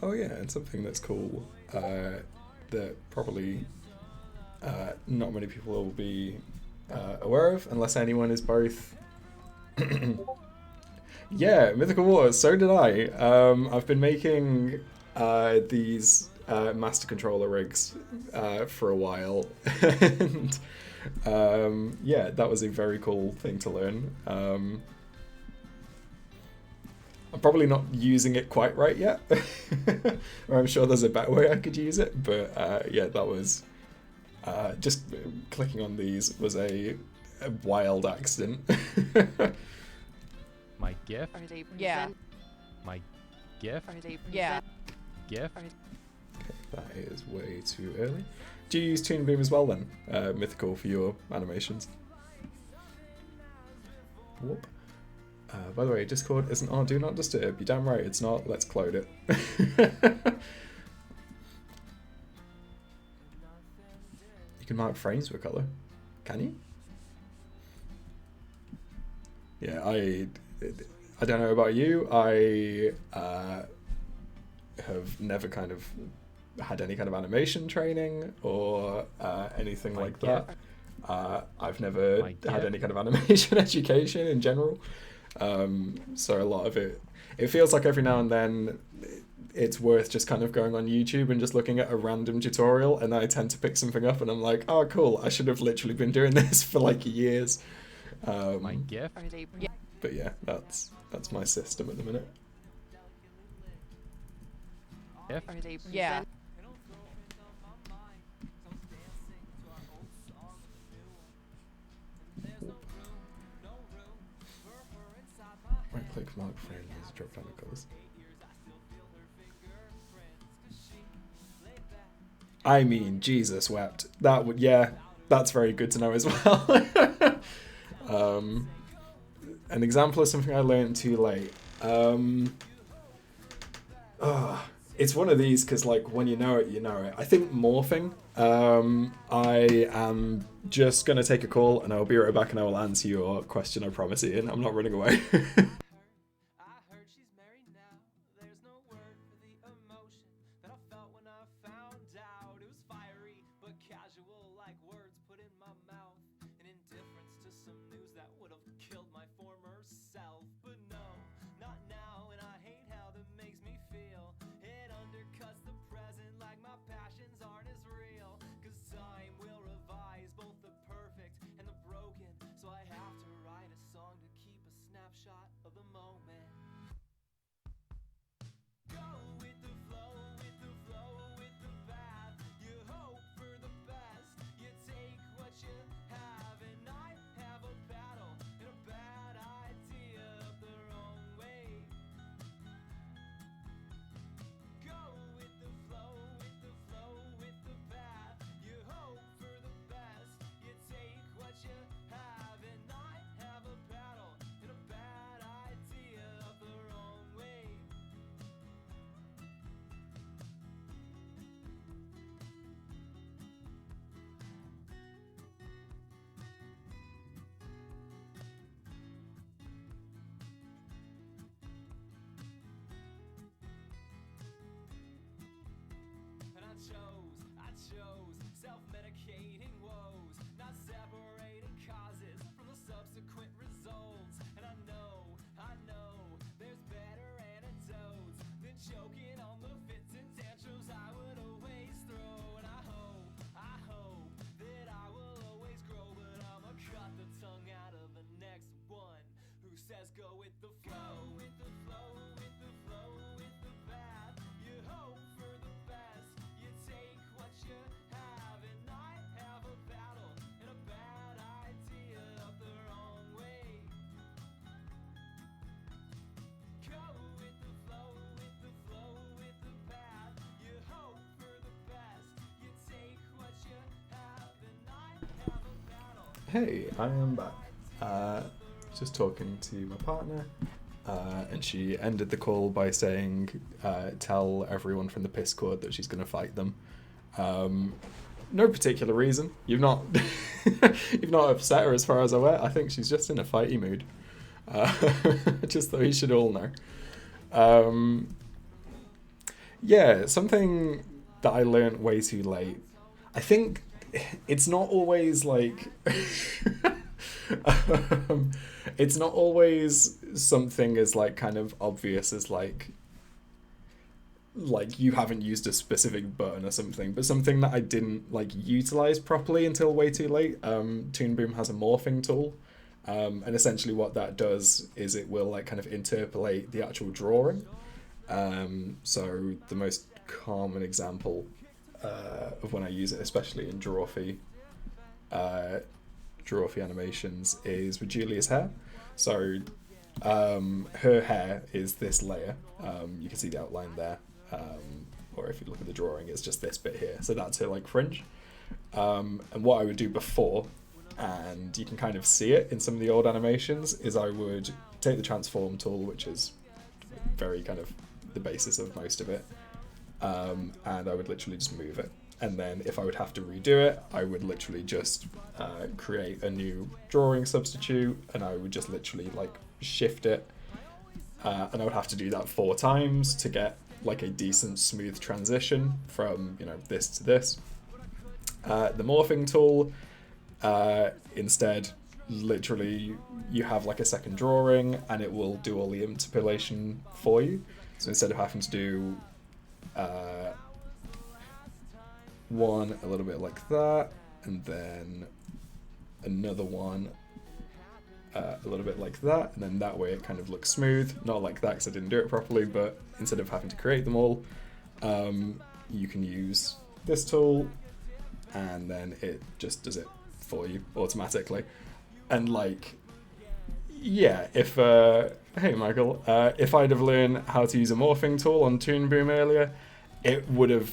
Oh yeah, and something that's cool that probably not many people will be aware of, unless anyone is both. Yeah, Mythical Wars, so did I. I've been making these master controller rigs for a while, and yeah, that was a very cool thing to learn. I'm probably not using it quite right yet, or I'm sure there's a better way I could use it, but yeah, that was just clicking on these was a wild accident. My gift. Are they Yeah. present? My gift. Are they Yeah. Gift. Okay, that is way too early. Do you use Toon Beam as well then, Mythical, for your animations? Whoop. By the way, Discord isn't on Do Not Disturb. You're damn right it's not. Let's clone it. You can mark frames with colour. Can you? Yeah, I don't know about you. I have never kind of had any kind of animation training or anything My like that. I've never My had gift. any kind of animation education in general. So a lot of it feels like every now and then it's worth just kind of going on YouTube and just looking at a random tutorial, and I tend to pick something up and I'm like, oh cool, I should have literally been doing this for like years. My gift. Are they But yeah, that's my system at the minute. Gift. Are they Yeah. present? Right click mark frame as drop down the colours. I mean, Jesus wept. That would, yeah, that's very good to know as well. An example of something I learned too late. It's one of these because, like, when you know it, you know it. I think morphing. I am just gonna take a call and I'll be right back and I will answer your question. I promise, Ian. I'm not running away. I heard she's married now. There's no word for the emotion that I felt when I found out. It was fiery but casual, like words put in my mouth. An indifference to some news that would have killed my former self. But no, not now, and I hate how that makes me feel. It undercuts the present like my passions aren't as real. 'Cause I'm chose self-medicating woes, not separating causes from the subsequent results. And I know there's better antidotes than choking on the fits and tantrums I would always throw. And I hope that I will always grow, but I'ma cut the tongue out of the next one who says go with the flow, with the flow, with the flow, with the path. You hope for the best, you take what you have, and I have a battle and a bad idea up the wrong way. Go with the flow, with the flow, with the path. You hope for the best, you take what you have, and I have a battle. Hey, I am back. Just talking to my partner, and she ended the call by saying, tell everyone from the piss squad that she's going to fight them. No particular reason. You've not you've not upset her as far as I'm aware. I think she's just in a fighty mood. Just so you should all know. Yeah, something that I learned way too late. I think it's not always like it's not always something as like kind of obvious as like you haven't used a specific button or something, but something that I didn't like utilize properly until way too late. Toon Boom has a morphing tool, and essentially what that does is it will like kind of interpolate the actual drawing. So the most common example of when I use it, especially in Drawfee animations, is with Julia's hair. So her hair is this layer. You can see the outline there. Or if you look at the drawing, it's just this bit here. So that's her like fringe. And what I would do before, and you can kind of see it in some of the old animations, is I would take the transform tool, which is very kind of the basis of most of it, and I would literally just move it. And then if I would have to redo it, I would literally just create a new drawing substitute, and I would just literally like shift it, and I would have to do that 4 times to get like a decent smooth transition from, you know, this to this. The morphing tool, instead, literally you have like a second drawing and it will do all the interpolation for you. So instead of having to do one a little bit like that, and then another one a little bit like that, and then that way it kind of looks smooth. Not like that because I didn't do it properly, but instead of having to create them all, you can use this tool and then it just does it for you automatically. And like, yeah, if hey Michael, if I'd have learned how to use a morphing tool on Toon Boom earlier, it would have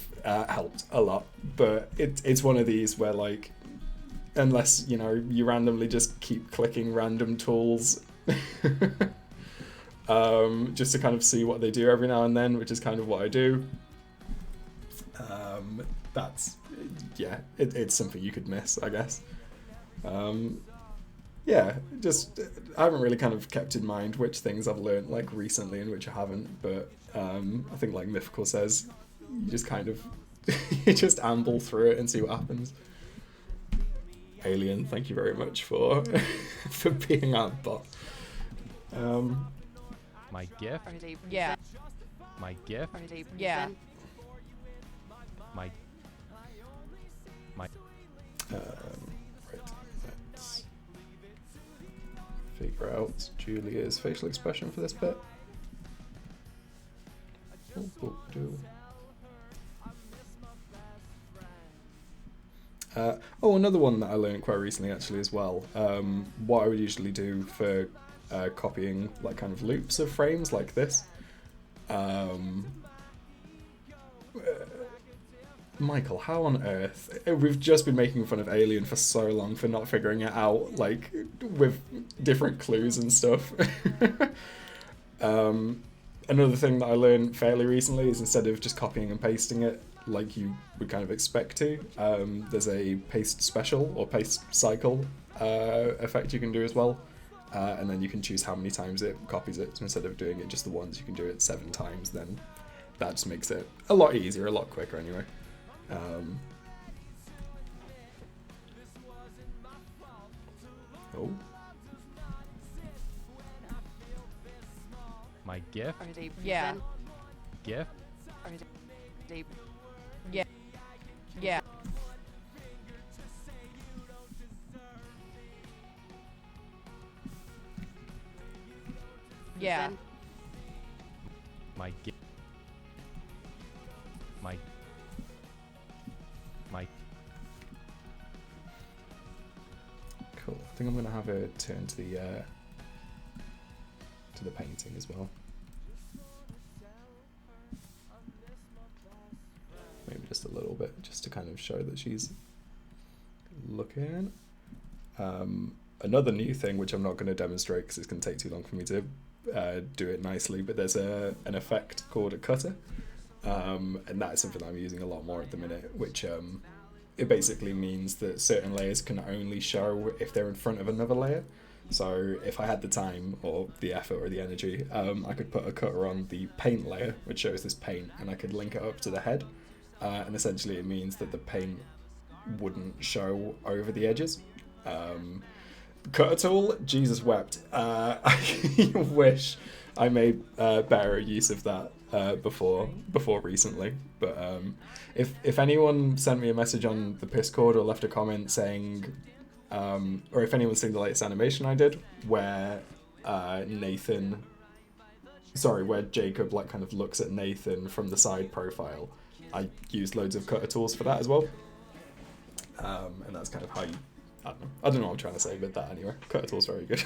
helped a lot. But it's one of these where like, unless, you know, you randomly just keep clicking random tools just to kind of see what they do every now and then, which is kind of what I do. That's, yeah, it's something you could miss, I guess. Yeah, just, I haven't really kind of kept in mind which things I've learned like recently and which I haven't, but I think like Mythical says, you just kind of, you just amble through it and see what happens. Alien, thank you very much for for being our bot. My gift. Are they present? Yeah. My gift. Are they present? Yeah. My. Right, let's figure out Julia's facial expression for this bit. Another one that I learned quite recently actually as well. What I would usually do for copying like kind of loops of frames like this. Michael, how on earth? We've just been making fun of Alien for so long for not figuring it out, like with different clues and stuff. Another thing that I learned fairly recently is instead of just copying and pasting it like you would kind of expect to, there's a paste special or paste cycle effect you can do as well, and then you can choose how many times it copies it. So instead of doing it just the once, you can do it 7 times. Then that just makes it a lot easier, a lot quicker anyway. Oh, My GIF? Are they Yeah. present? GIF? Are they Yeah. Yeah. Yeah. present? My GIF? My cool. I think I'm gonna have her turn to the painting as well. Maybe just a little bit, just to kind of show that she's looking. Another new thing, which I'm not going to demonstrate because it's going to take too long for me to do it nicely, but there's an effect called a cutter, and that is something I'm using a lot more at the minute, which it basically means that certain layers can only show if they're in front of another layer. So if I had the time or the effort or the energy, I could put a cutter on the paint layer, which shows this paint, and I could link it up to the head, and essentially it means that the paint wouldn't show over the edges. Cutter tool, Jesus wept. I wish I made better use of that before recently. But if anyone sent me a message on the Discord or left a comment saying, or if anyone's seen the latest animation I did, where where Jacob like kind of looks at Nathan from the side profile, I used loads of cutter tools for that as well. And that's kind of how you, I don't know what I'm trying to say, but that anyway. Cutter tool's very good.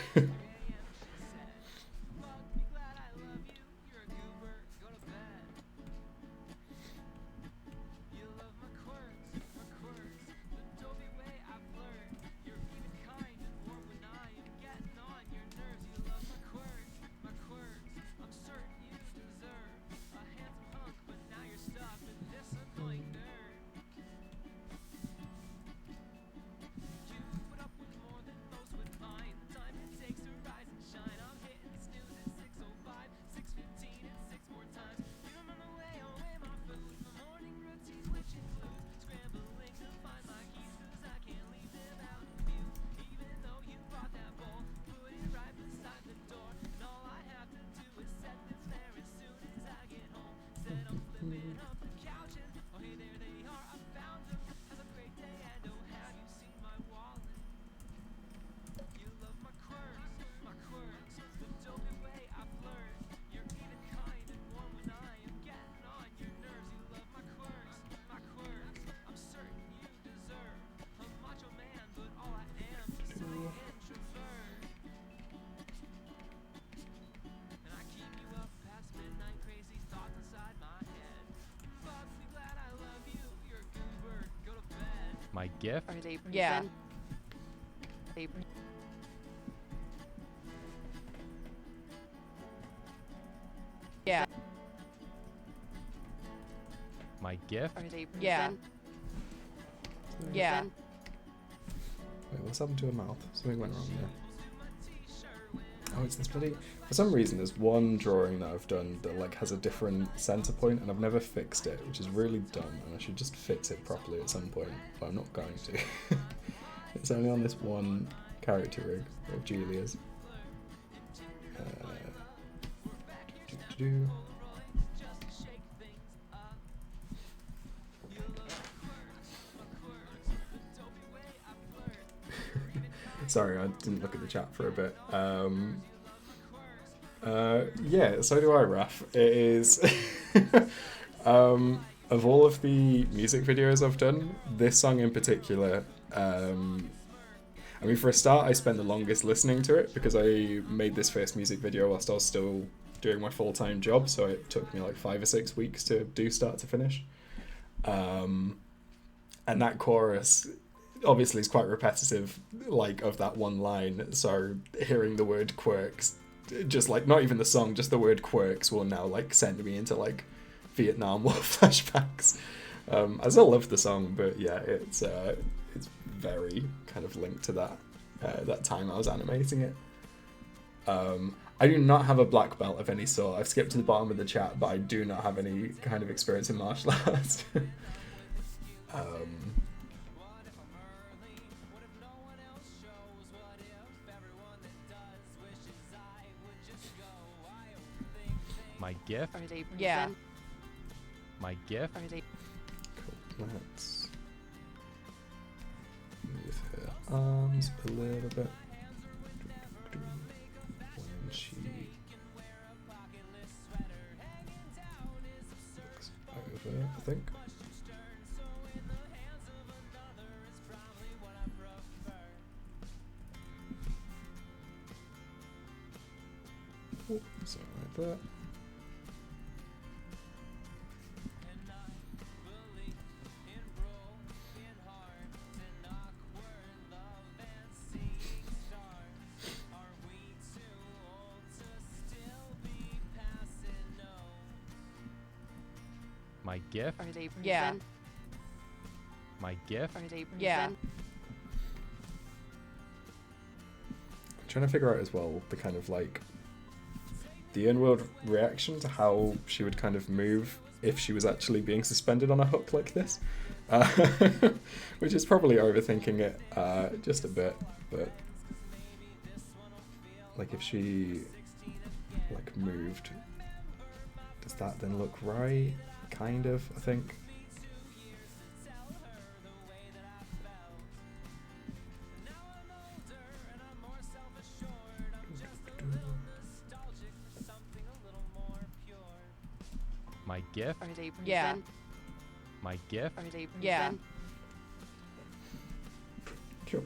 My GIF? Are they present? Yeah. They Yeah. My GIF? Are they present? Yeah. Yeah. Present? Wait, what's happened to her mouth? Something went wrong there. Oh, it's this bloody... For some reason, there's one drawing that I've done that like has a different center point, and I've never fixed it, which is really dumb, and I should just fix it properly at some point, but I'm not going to. It's only on this one character rig of Julia's. Do-do-do. Sorry, I didn't look at the chat for a bit. Yeah, so do I, Raph. It is... of all of the music videos I've done, this song in particular... I mean, for a start, I spent the longest listening to it because I made this first music video whilst I was still doing my full-time job, so it took me like 5 or 6 weeks to do start to finish. And that chorus... obviously it's quite repetitive, like, of that one line, so hearing the word quirks, just like, not even the song, just the word quirks will now like send me into like Vietnam War flashbacks. I still love the song, but yeah, it's very kind of linked to that time I was animating it. I do not have a black belt of any sort. I've skipped to the bottom of the chat, but I do not have any kind of experience in martial arts. My gift. Are they Yeah. present? My gift. Are they Cool. Let's move her arms a little bit. When she looks over, I think. Oh, something like that. My gift. Are they present? Yeah. My gift. Are they present? Yeah. I'm trying to figure out as well the kind of like the in-world reaction to how she would kind of move if she was actually being suspended on a hook like this, which is probably overthinking it just a bit, but like if she like moved, does that then look right? Kind of, I think. My gift. Are they present? Yeah. My gift. Are they present? Yeah. Cool.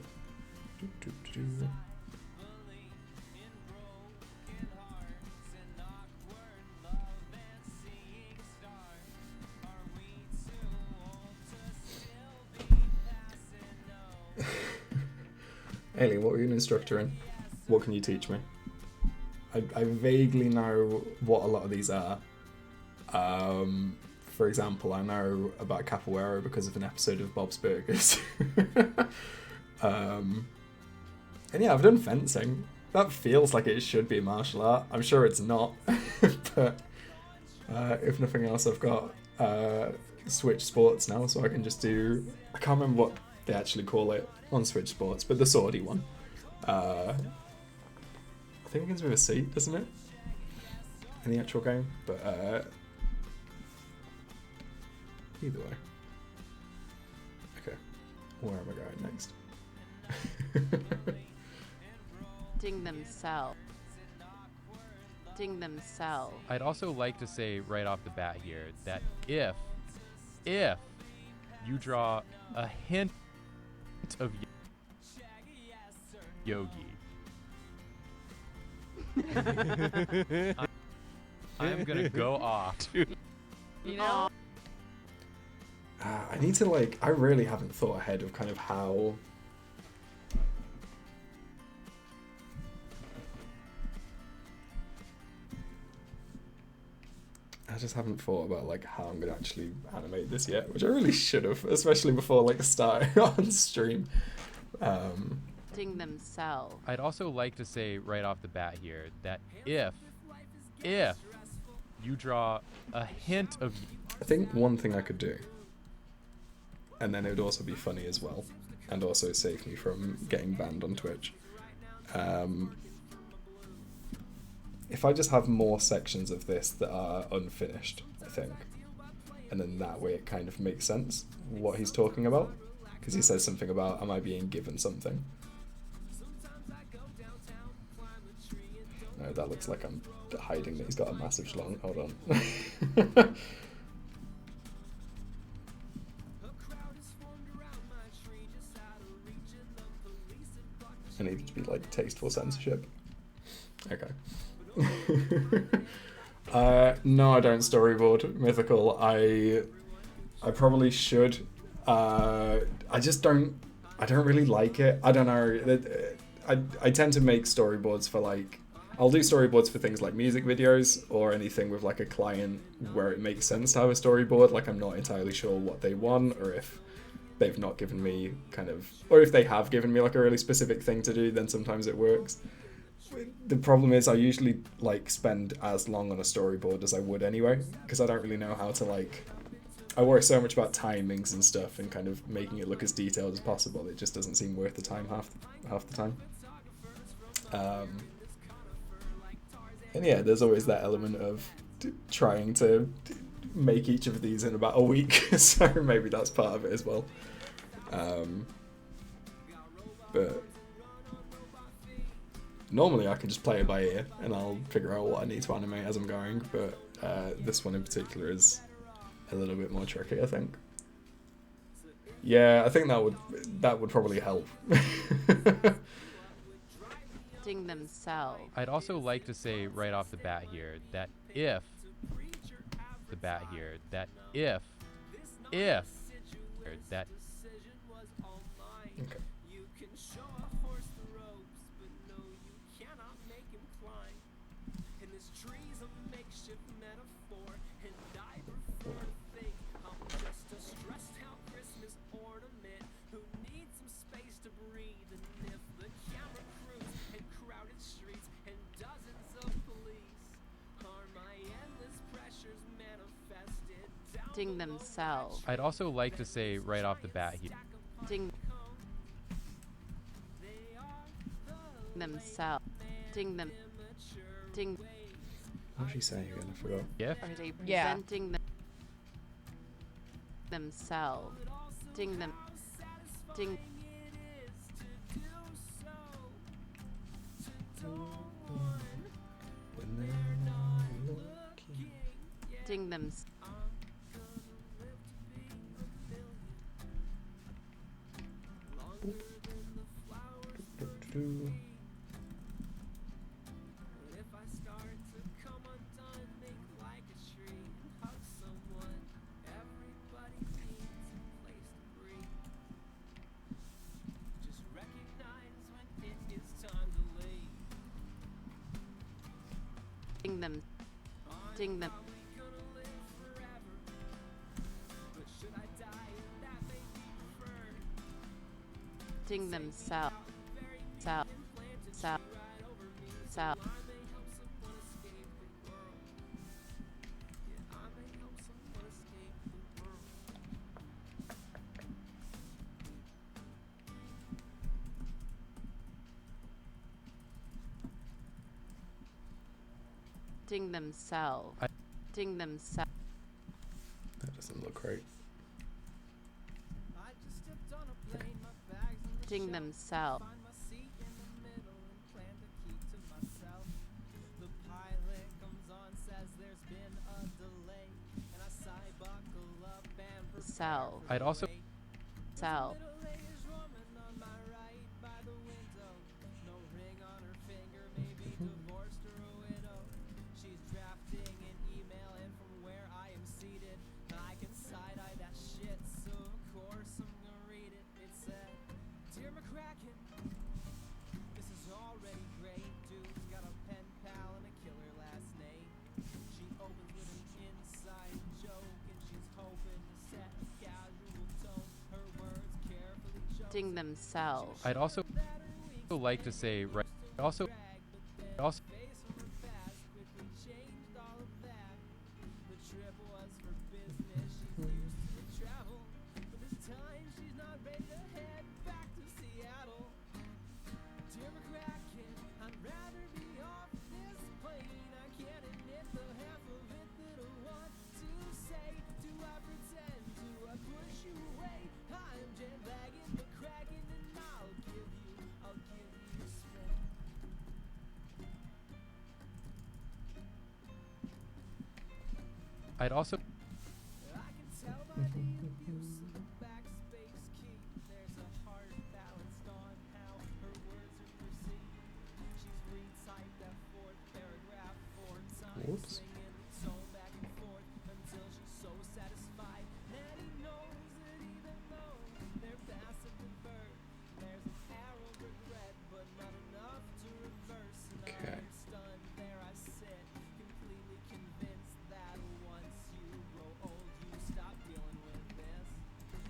Ailey, what were you an instructor in? What can you teach me? I vaguely know what a lot of these are. For example, I know about capoeira because of an episode of Bob's Burgers. And yeah, I've done fencing. That feels like it should be martial art. I'm sure it's not. But if nothing else, I've got Switch Sports now, so I can just do... I can't remember what they actually call it on Switch Sports, but the swordy one. I think it begins with a C, doesn't it? In the actual game, but either way. Okay, where am I going next? Ding themselves. Ding themselves. I'd also like to say right off the bat here that if you draw a hint of Yogi, I'm gonna go off. You know? I need to like. I really haven't thought ahead of kind of how. I just haven't thought about like how I'm gonna actually animate this yet, which I really should have, especially before like starting on stream. Ding themselves. I'd also like to say right off the bat here that if you draw a hint of I think one thing I could do, and then it would also be funny as well, and also save me from getting banned on Twitch. If I just have more sections of this that are unfinished, I think, and then that way it kind of makes sense what he's talking about, because he says something about, am I being given something? No, that looks like I'm hiding that he's got a massive schlong. Hold on. I need to be like tasteful censorship. Okay. No, I don't storyboard Mythical. I probably should. I just don't. I don't really like it. I don't know. I tend to make storyboards for like. I'll do storyboards for things like music videos or anything with like a client where it makes sense to have a storyboard. Like I'm not entirely sure what they want, or if they've not given me kind of, or if they have given me like a really specific thing to do, then sometimes it works. The problem is I usually like spend as long on a storyboard as I would anyway, because I don't really know how to like. I worry so much about timings and stuff and kind of making it look as detailed as possible. It just doesn't seem worth the time half the time. And yeah, there's always that element of trying to make each of these in about a week, so maybe that's part of it as well. But normally I can just play it by ear and I'll figure out what I need to animate as I'm going, but this one in particular is a little bit more tricky, I think. Yeah, I think that would probably help. Themselves. I'd also like to say right off the bat here that if that Okay. You can show a horse the ropes, but no, you cannot make him climb. And this tree's a makeshift metaphor, and I prefer to think I'm just a stressed out Christmas ornament who needs some space to breathe. And if the camera crews and crowded streets and dozens of police are my endless pressures manifested down Themselves. I'd also like to say right off the bat here. Themselves. What was she saying again? I forgot. If Are they Yeah. presenting themselves? Them. Them. If I start to come undone, think like a tree and hug someone. Everybody needs a place to breathe. Just recognize when it is time to leave. Them. Them. Probably gonna live forever, but should I die, that may be preferred. Themselves. Self. Self. Self. I may help someone escape the world. Yeah, I may help someone escape the world. Themselves. Themselves. That doesn't look right. I just stepped on a plane, my bags on the shelf. Themselves. Find my seat in the middle and plan to keep to myself. The pilot comes on, says there's been a delay, and I sigh, buckle up and prepare Self. for I'd the also wait. Self. Middle-aged woman on my right by the window. No ring on her finger, maybe divorced or a widow. She's drafting an email, and from where I am seated, I can side-eye that shit, so of course I'm gonna read it. It said, "Dear McCracken, this is already great. Dude's got a pen pal and a killer last name." She opens with an inside joke, and she's hoping to set a casual tone. Her words carefully chosen. Themselves. I'd also like to say right also Face on her past quickly changed all of that. The trip was for business. She's used to the travel, but this time she's not ready to head back to Seattle. Dear McCracken, I'd rather be off this plane. I can't admit the half of it that I want to say. Do I pretend? Do I push you away? I'm jet lagging, McCracken, and I'll give you respect. I'd also I can tell by the abuse of the backspace key. There's a hard balance on how her words are perceived. She's retyped that fourth paragraph 4 times, Whoops. swinging the tone back and forth until she's so satisfied that he knows that even though they're passive and verb, there's an air of regret, but not enough to reverse. And Okay. I'm stunned. There I sit, completely convinced that once you grow old, you stop dealing with this.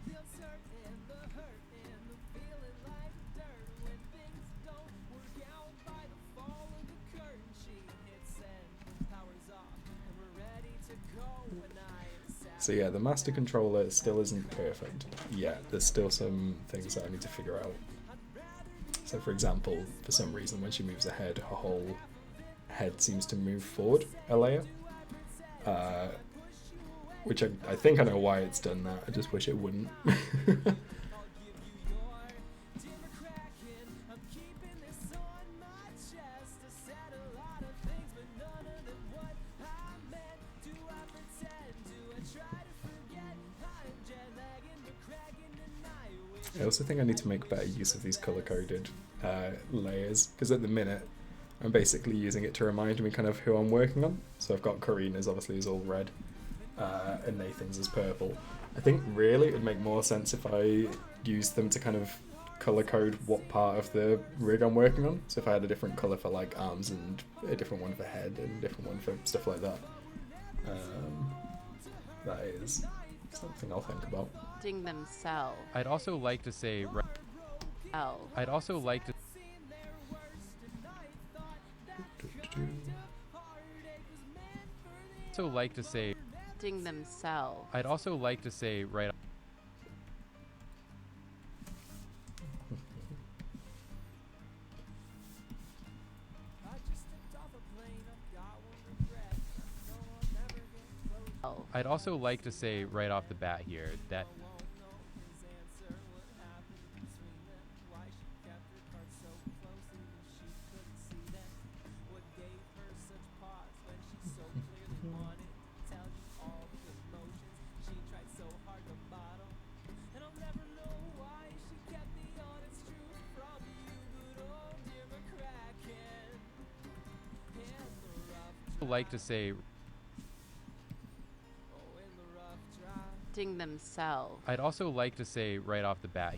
The uncertain, the hurt, and the feeling like dirt when things don't work out by the fall of the curtain. She hits send, powers off, and we're ready to go. When I am sad. So yeah, the master controller still isn't perfect yet. There's still some things that I need to figure out. So for example, for some reason when she moves ahead, her whole head seems to move forward a layer. which I think I know why it's done that. I just wish it wouldn't. I also think I need to make better use of these color-coded layers, because at the minute I'm basically using it to remind me kind of who I'm working on. So I've got Karina's obviously is all red, and Nathan's is purple. I think really it would make more sense if I used them to kind of color code what part of the rig I'm working on. So if I had a different color for like arms and a different one for head and a different one for stuff like that. That is something I'll think about. Themselves. I'd also like to say. I'd also like to. Also like to say. Themselves. I'd also like to say right. I'd also like to say right off the bat here that like to say themselves. I'd also like to say right off the bat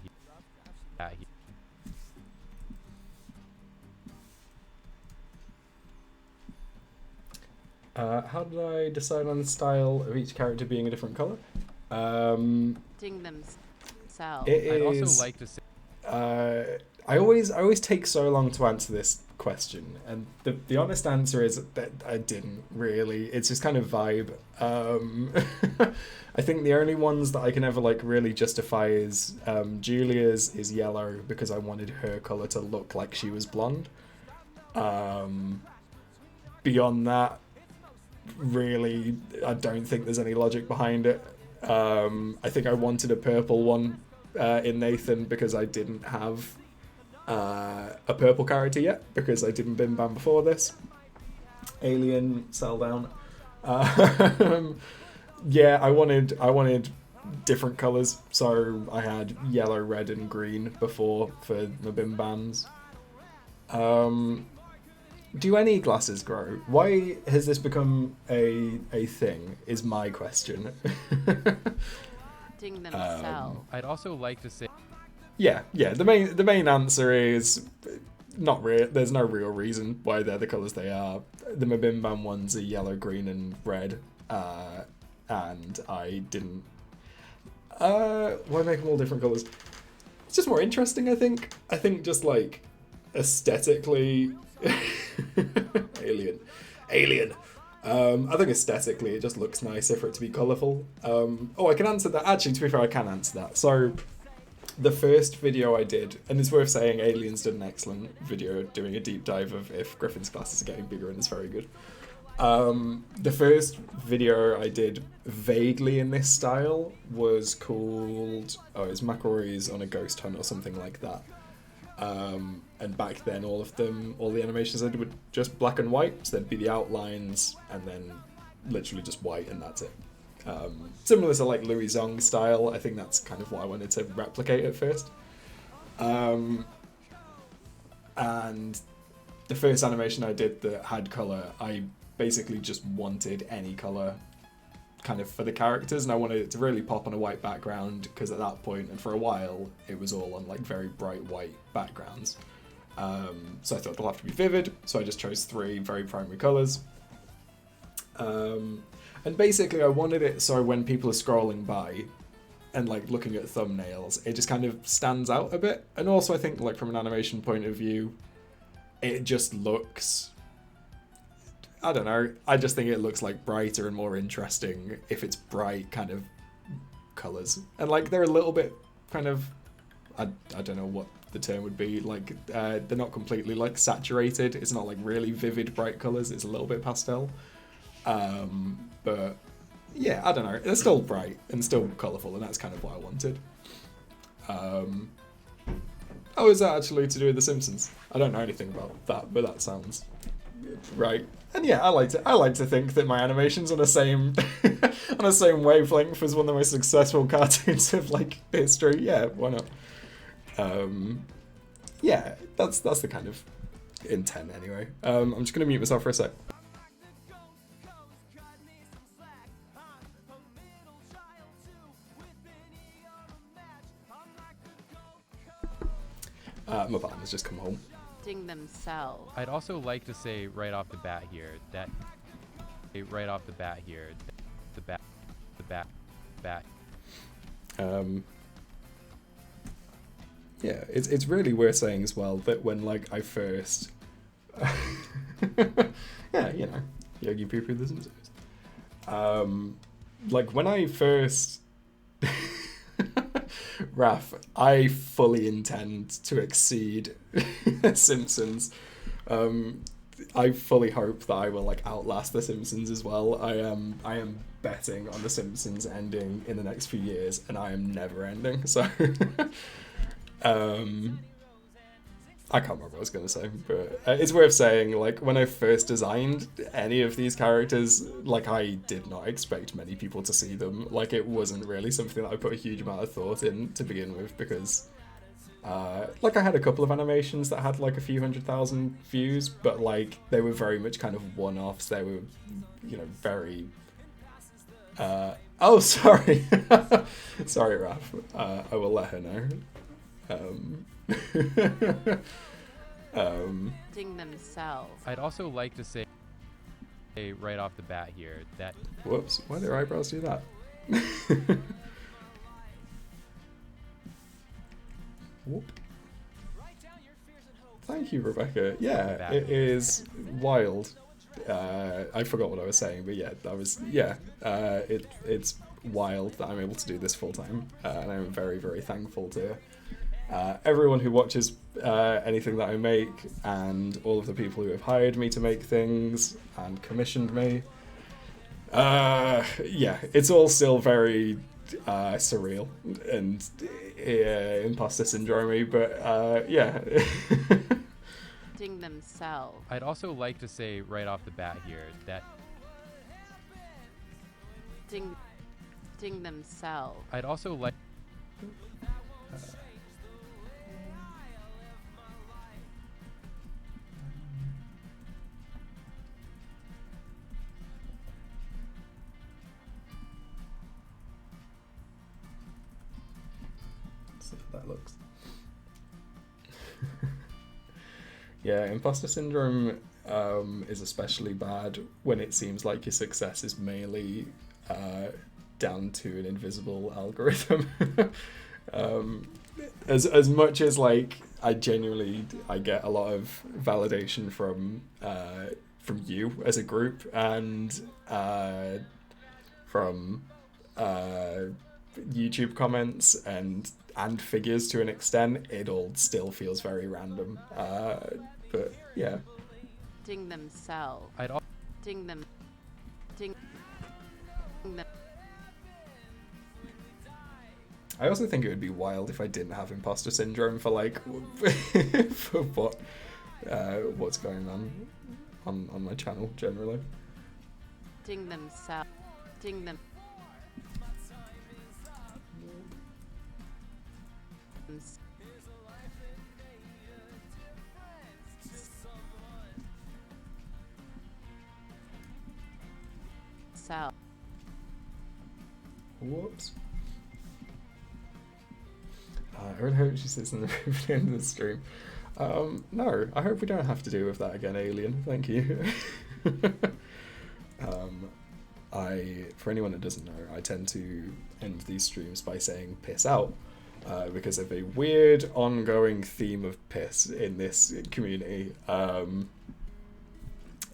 how did I decide on the style of each character being a different color? Themselves. It I'd is, also like to say I always take so long to answer this question, and the honest answer is that I didn't really. It's just kind of vibe. I think the only ones that I can ever like really justify is Julia's is yellow because I wanted her color to look like she was blonde. Beyond that, really, I don't think there's any logic behind it. I think I wanted a purple one in Nathan because I didn't have a purple character yet, because I didn't Bim Bam before this. Alien, sell down. Yeah, I wanted different colours, so I had yellow, red and green before for the Bim Bams. Do any glasses grow? Why has this become a thing, is my question. Themselves. I'd also like to say Yeah. The main answer is not real. There's no real reason why they're the colours they are. The Mabim Bam ones are yellow, green, and red. And I didn't. Why make them all different colours? It's just more interesting, I think. I think just like aesthetically, alien. I think aesthetically it just looks nicer for it to be colourful. I can answer that. Actually, to be fair, I can answer that. So, the first video I did, and it's worth saying Aliens did an excellent video doing a deep dive of if Griffin's glasses are getting bigger, and it's very good. The first video I did vaguely in this style was called, it's McElroy's on a Ghost Hunt or something like that. And back then all the animations I did were just black and white, so there'd be the outlines and then literally just white and that's it. Similar to like Louis Zong style, I think that's kind of what I wanted to replicate at first. And the first animation I did that had colour, I basically just wanted any colour kind of for the characters, and I wanted it to really pop on a white background, because at that point and for a while it was all on like very bright white backgrounds. So I thought they'll have to be vivid, so I just chose 3 very primary colours. And basically I wanted it so when people are scrolling by and like looking at thumbnails, it just kind of stands out a bit. And also I think like from an animation point of view, it just looks, I don't know, I just think it looks like brighter and more interesting if it's bright kind of colours. And like they're a little bit kind of, I don't know what the term would be, like they're not completely like saturated, it's not like really vivid bright colours, it's a little bit pastel. But yeah, I don't know. They're still bright and still colourful, and that's kind of what I wanted. Oh, is that actually to do with The Simpsons? I don't know anything about that, but that sounds right. And yeah, I like to think that my animation's on the same on the same wavelength as one of the most successful cartoons of like history. Yeah, why not? Yeah, that's the kind of intent anyway. I'm just gonna mute myself for a sec. My partner's just come home. Themselves. I'd also like to say right off the bat here that the bat. Yeah, it's really worth saying as well that when like I first, yeah, you know, Yogi poo-poo the Simpsons. Like when I first. Raph, I fully intend to exceed Simpsons. I fully hope that I will like outlast The Simpsons as well. I am betting on The Simpsons ending in the next few years, and I am never ending. So, I can't remember what I was going to say, but it's worth saying, like, when I first designed any of these characters, like, I did not expect many people to see them. Like, it wasn't really something that I put a huge amount of thought in to begin with, because, like, I had a couple of animations that had, like, a few 100,000 views, but, like, they were very much kind of one-offs. They were, you know, very... oh, sorry! Sorry, Raph. I will let her know. Themselves. I'd also like to say right off the bat here that Whoops, why do their eyebrows do that? Whoop. Thank you, Rebecca. Yeah, it is wild. I forgot what I was saying, but yeah, it's wild that I'm able to do this full time, and I'm very, very thankful to everyone who watches anything that I make, and all of the people who have hired me to make things and commissioned me. Yeah, it's all still very surreal and imposter syndrome-y, but yeah. Themselves. I'd also like to say right off the bat here that Themselves. I'd also like See how that looks. Yeah, imposter syndrome is especially bad when it seems like your success is mainly down to an invisible algorithm. As much as like I get a lot of validation from you as a group, and from YouTube comments and figures to an extent, it all still feels very random. But yeah. Themselves. I'd al- Them. I also think it would be wild if I didn't have imposter syndrome for like for what's going on my channel generally. Themselves. Them. Self. Whoops. I really hope she sits in the room at the end of the stream. No, I hope we don't have to deal with that again, Alien. Thank you. For anyone that doesn't know, I tend to end these streams by saying piss out, because of a weird ongoing theme of piss in this community.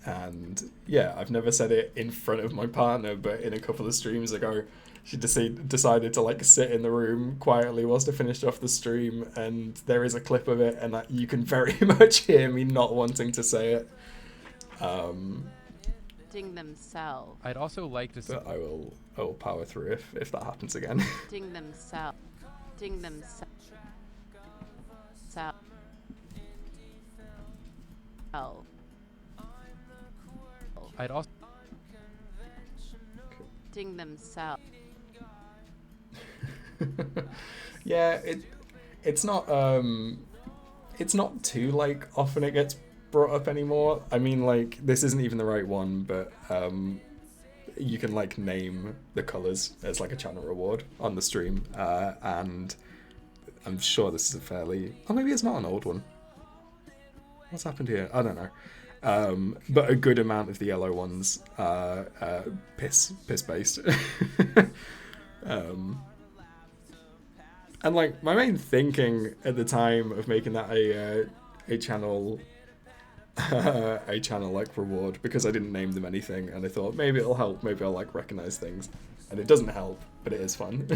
And yeah, I've never said it in front of my partner, but in a couple of streams ago, she decided to like sit in the room quietly whilst I finished off the stream, and there is a clip of it, and you can very much hear me not wanting to say it. Ding themselves. I'd also like to say. But I will power through if that happens again. Ding themselves. Ding themselves. I'd also. Ding themselves. Yeah, it's not too like often it gets brought up anymore. I mean, like, this isn't even the right one, but you can like name the colors as like a channel reward on the stream, and I'm sure this is a fairly, or maybe it's not an old one. What's happened here? I don't know. But a good amount of the yellow ones are piss based. And like my main thinking at the time of making that a channel like reward, because I didn't name them anything, and I thought maybe it'll help, maybe I'll like recognize things, and it doesn't help, but it is fun.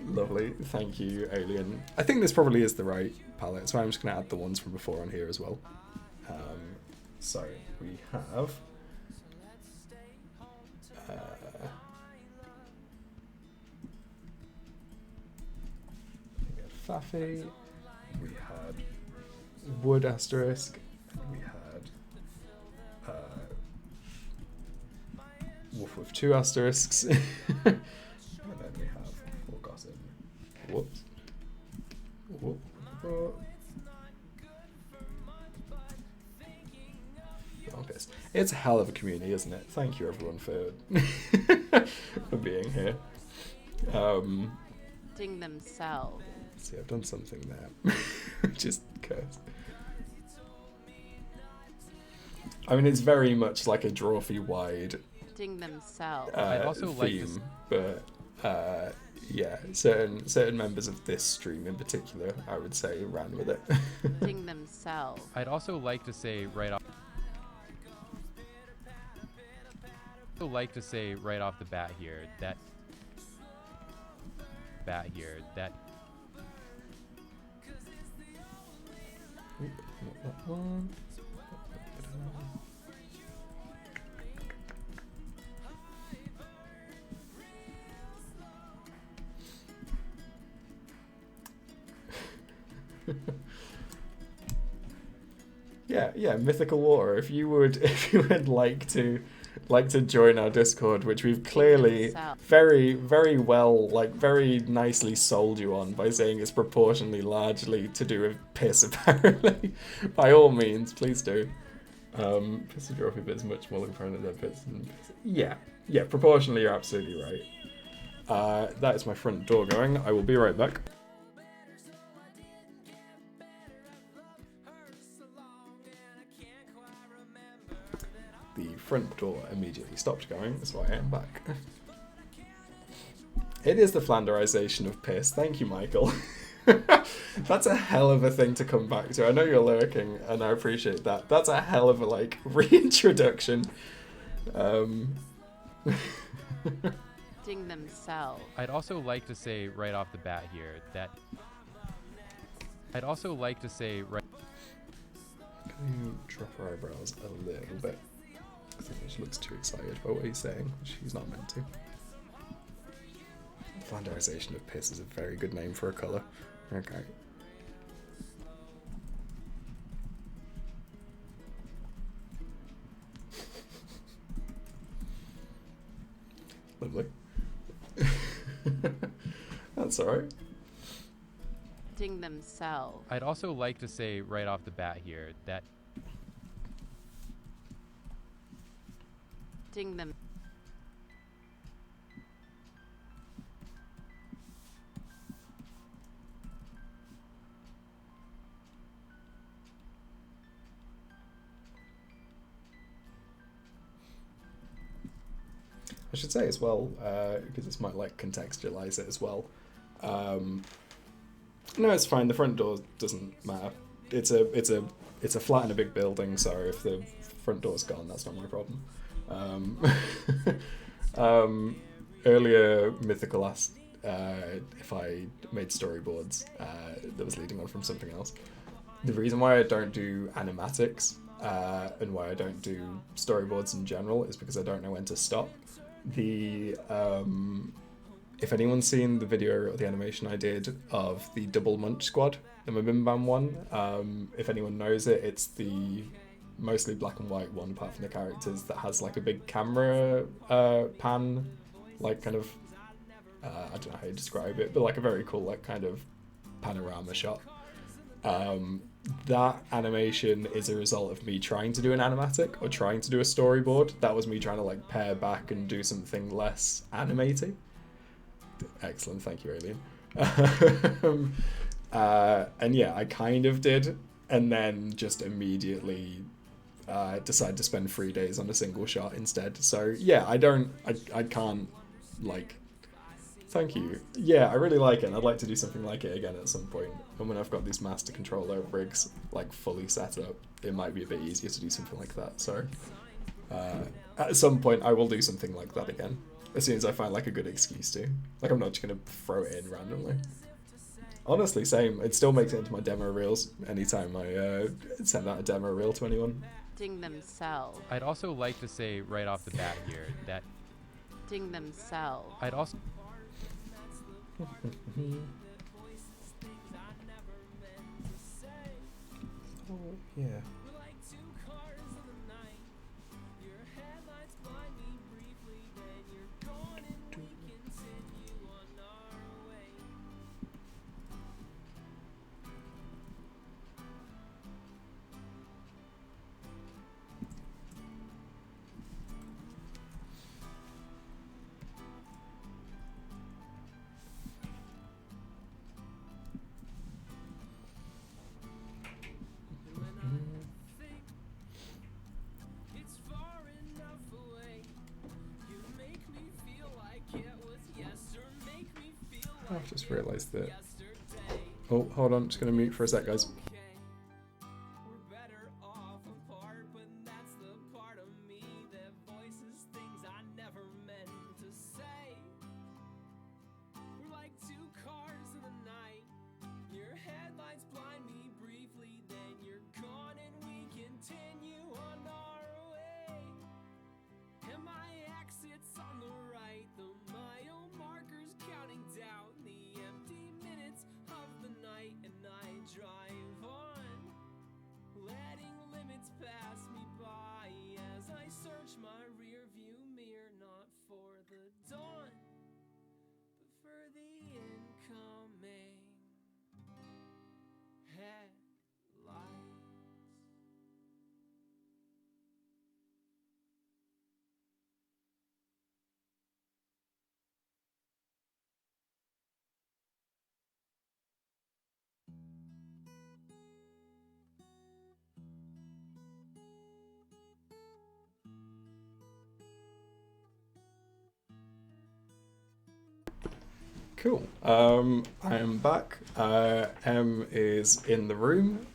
Lovely, thank you, Alien. I think this probably is the right palette, so I'm just gonna add the ones from before on here as well. So we have Faffy, we had Wood Asterisk, and we had Wolf with 2 asterisks, and then we have Forgotten. Whoops. Whoop. Oh, piss. It's a hell of a community, isn't it? Thank you everyone for for being here. Ding themselves. See, I've done something there. Just cursed. I mean, it's very much like a Drawfee wide Ding themselves. I'd also like to theme, but yeah, certain members of this stream in particular, I would say, ran with it. Ding themselves. I'd also like to say right off. The bat here that. Oop, not that one. Yeah, Mythical Water. If you would like to join our Discord, which we've clearly very, very well, like very nicely sold you on by saying it's proportionally largely to do with piss, apparently. By all means, please do. Piss and Drawfee bit is much more component than piss and piss. Yeah, proportionally you're absolutely right. That is my front door going. I will be right back. The front door immediately stopped going, so I am back. It is the Flanderization of piss. Thank you, Michael. That's a hell of a thing to come back to. I know you're lurking, and I appreciate that. That's a hell of a, like, reintroduction. Ding themselves. I'd also like to say right off the bat here that. I'd also like to say right. Can you drop her eyebrows a little bit? I think she looks too excited by what he's saying, which he's not meant to. Flanderization of piss is a very good name for a colour. Okay. Lovely. That's alright. Ding themselves. I'd also like to say right off the bat here that. Ding them. I should say as well, because this might like contextualize it as well. No, it's fine. The front door doesn't matter. It's a flat in a big building, so if the front door's gone, that's not my problem. Earlier, Mythical asked if I made storyboards that was leading on from something else. The reason why I don't do animatics and why I don't do storyboards in general is because I don't know when to stop. If anyone's seen the video or the animation I did of the Double Munch Squad, the Mabim Bam one, if anyone knows it, it's the mostly black and white one apart from the characters that has like a big camera pan, like kind of, I don't know how you describe it, but like a very cool like kind of panorama shot. That animation is a result of me trying to do an animatic or trying to do a storyboard. That was me trying to like pare back and do something less animated. Excellent, thank you, Alien. And yeah, I kind of did, and then just immediately decided to spend 3 days on a single shot instead. So yeah, I can't like. Thank you. Yeah, I really like it, and I'd like to do something like it again at some point. And when I've got these master controller rigs like fully set up, it might be a bit easier to do something like that. So at some point, I will do something like that again, as soon as I find like a good excuse to. Like, I'm not just gonna throw it in randomly. Honestly, same. It still makes it into my demo reels anytime I send out a demo reel to anyone. Ding themselves. I'd also like to say right off the bat here that Ding themselves. I'd also Oh, yeah. I've just realised that. Oh, hold on, just gonna mute for a sec, guys. Cool. I am back. Em is in the room.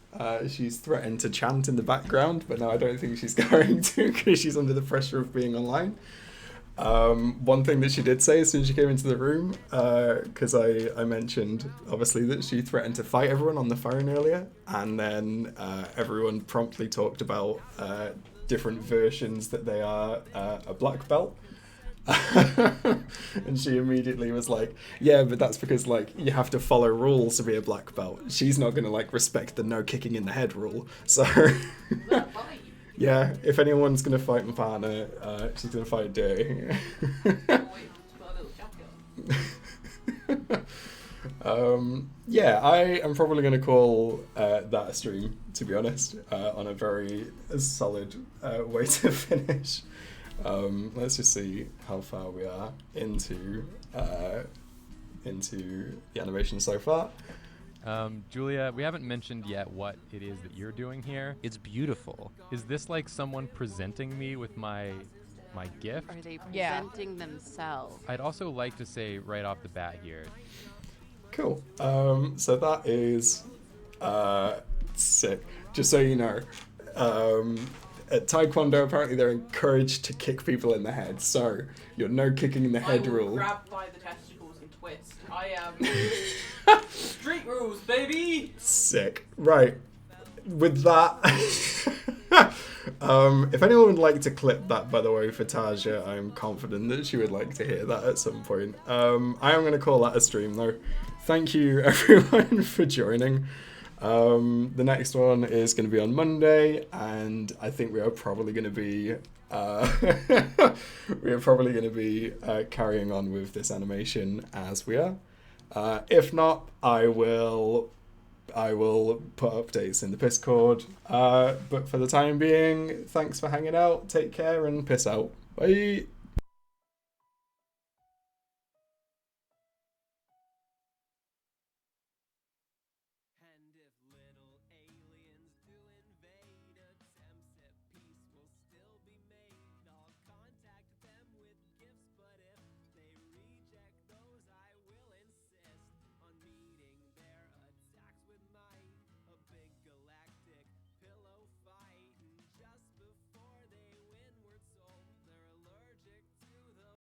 She's threatened to chant in the background, but no, I don't think she's going to because she's under the pressure of being online. One thing that she did say as soon as she came into the room, because I mentioned obviously that she threatened to fight everyone on the phone earlier, and then everyone promptly talked about different versions that they are a black belt. And she immediately was like, yeah, but that's because like you have to follow rules to be a black belt. She's not gonna like respect the no kicking in the head rule. So yeah, if anyone's gonna fight my partner, she's gonna fight dirty. Yeah, I am probably gonna call that a stream, to be honest, on a very solid way to finish. Let's just see how far we are into the animation so far. Julia, we haven't mentioned yet what it is that you're doing here. It's beautiful. Is this like someone presenting me with my gift? Are they Yeah. presenting themselves? I'd also like to say right off the bat here. Cool. So that is sick. Just so you know, at Taekwondo, apparently they're encouraged to kick people in the head. So your no kicking in the head I will rule. grab by the testicles and twist. I am street rules, baby. Sick. Right. With that, If anyone would like to clip that, by the way, for Taja, I'm confident that she would like to hear that at some point. I am going to call that a stream, though. Thank you, everyone, for joining. The next one is going to be on Monday, and I think we are probably going to be carrying on with this animation as we are. If not, I will put updates in the Discord. But for the time being, thanks for hanging out. Take care and piss out. Bye.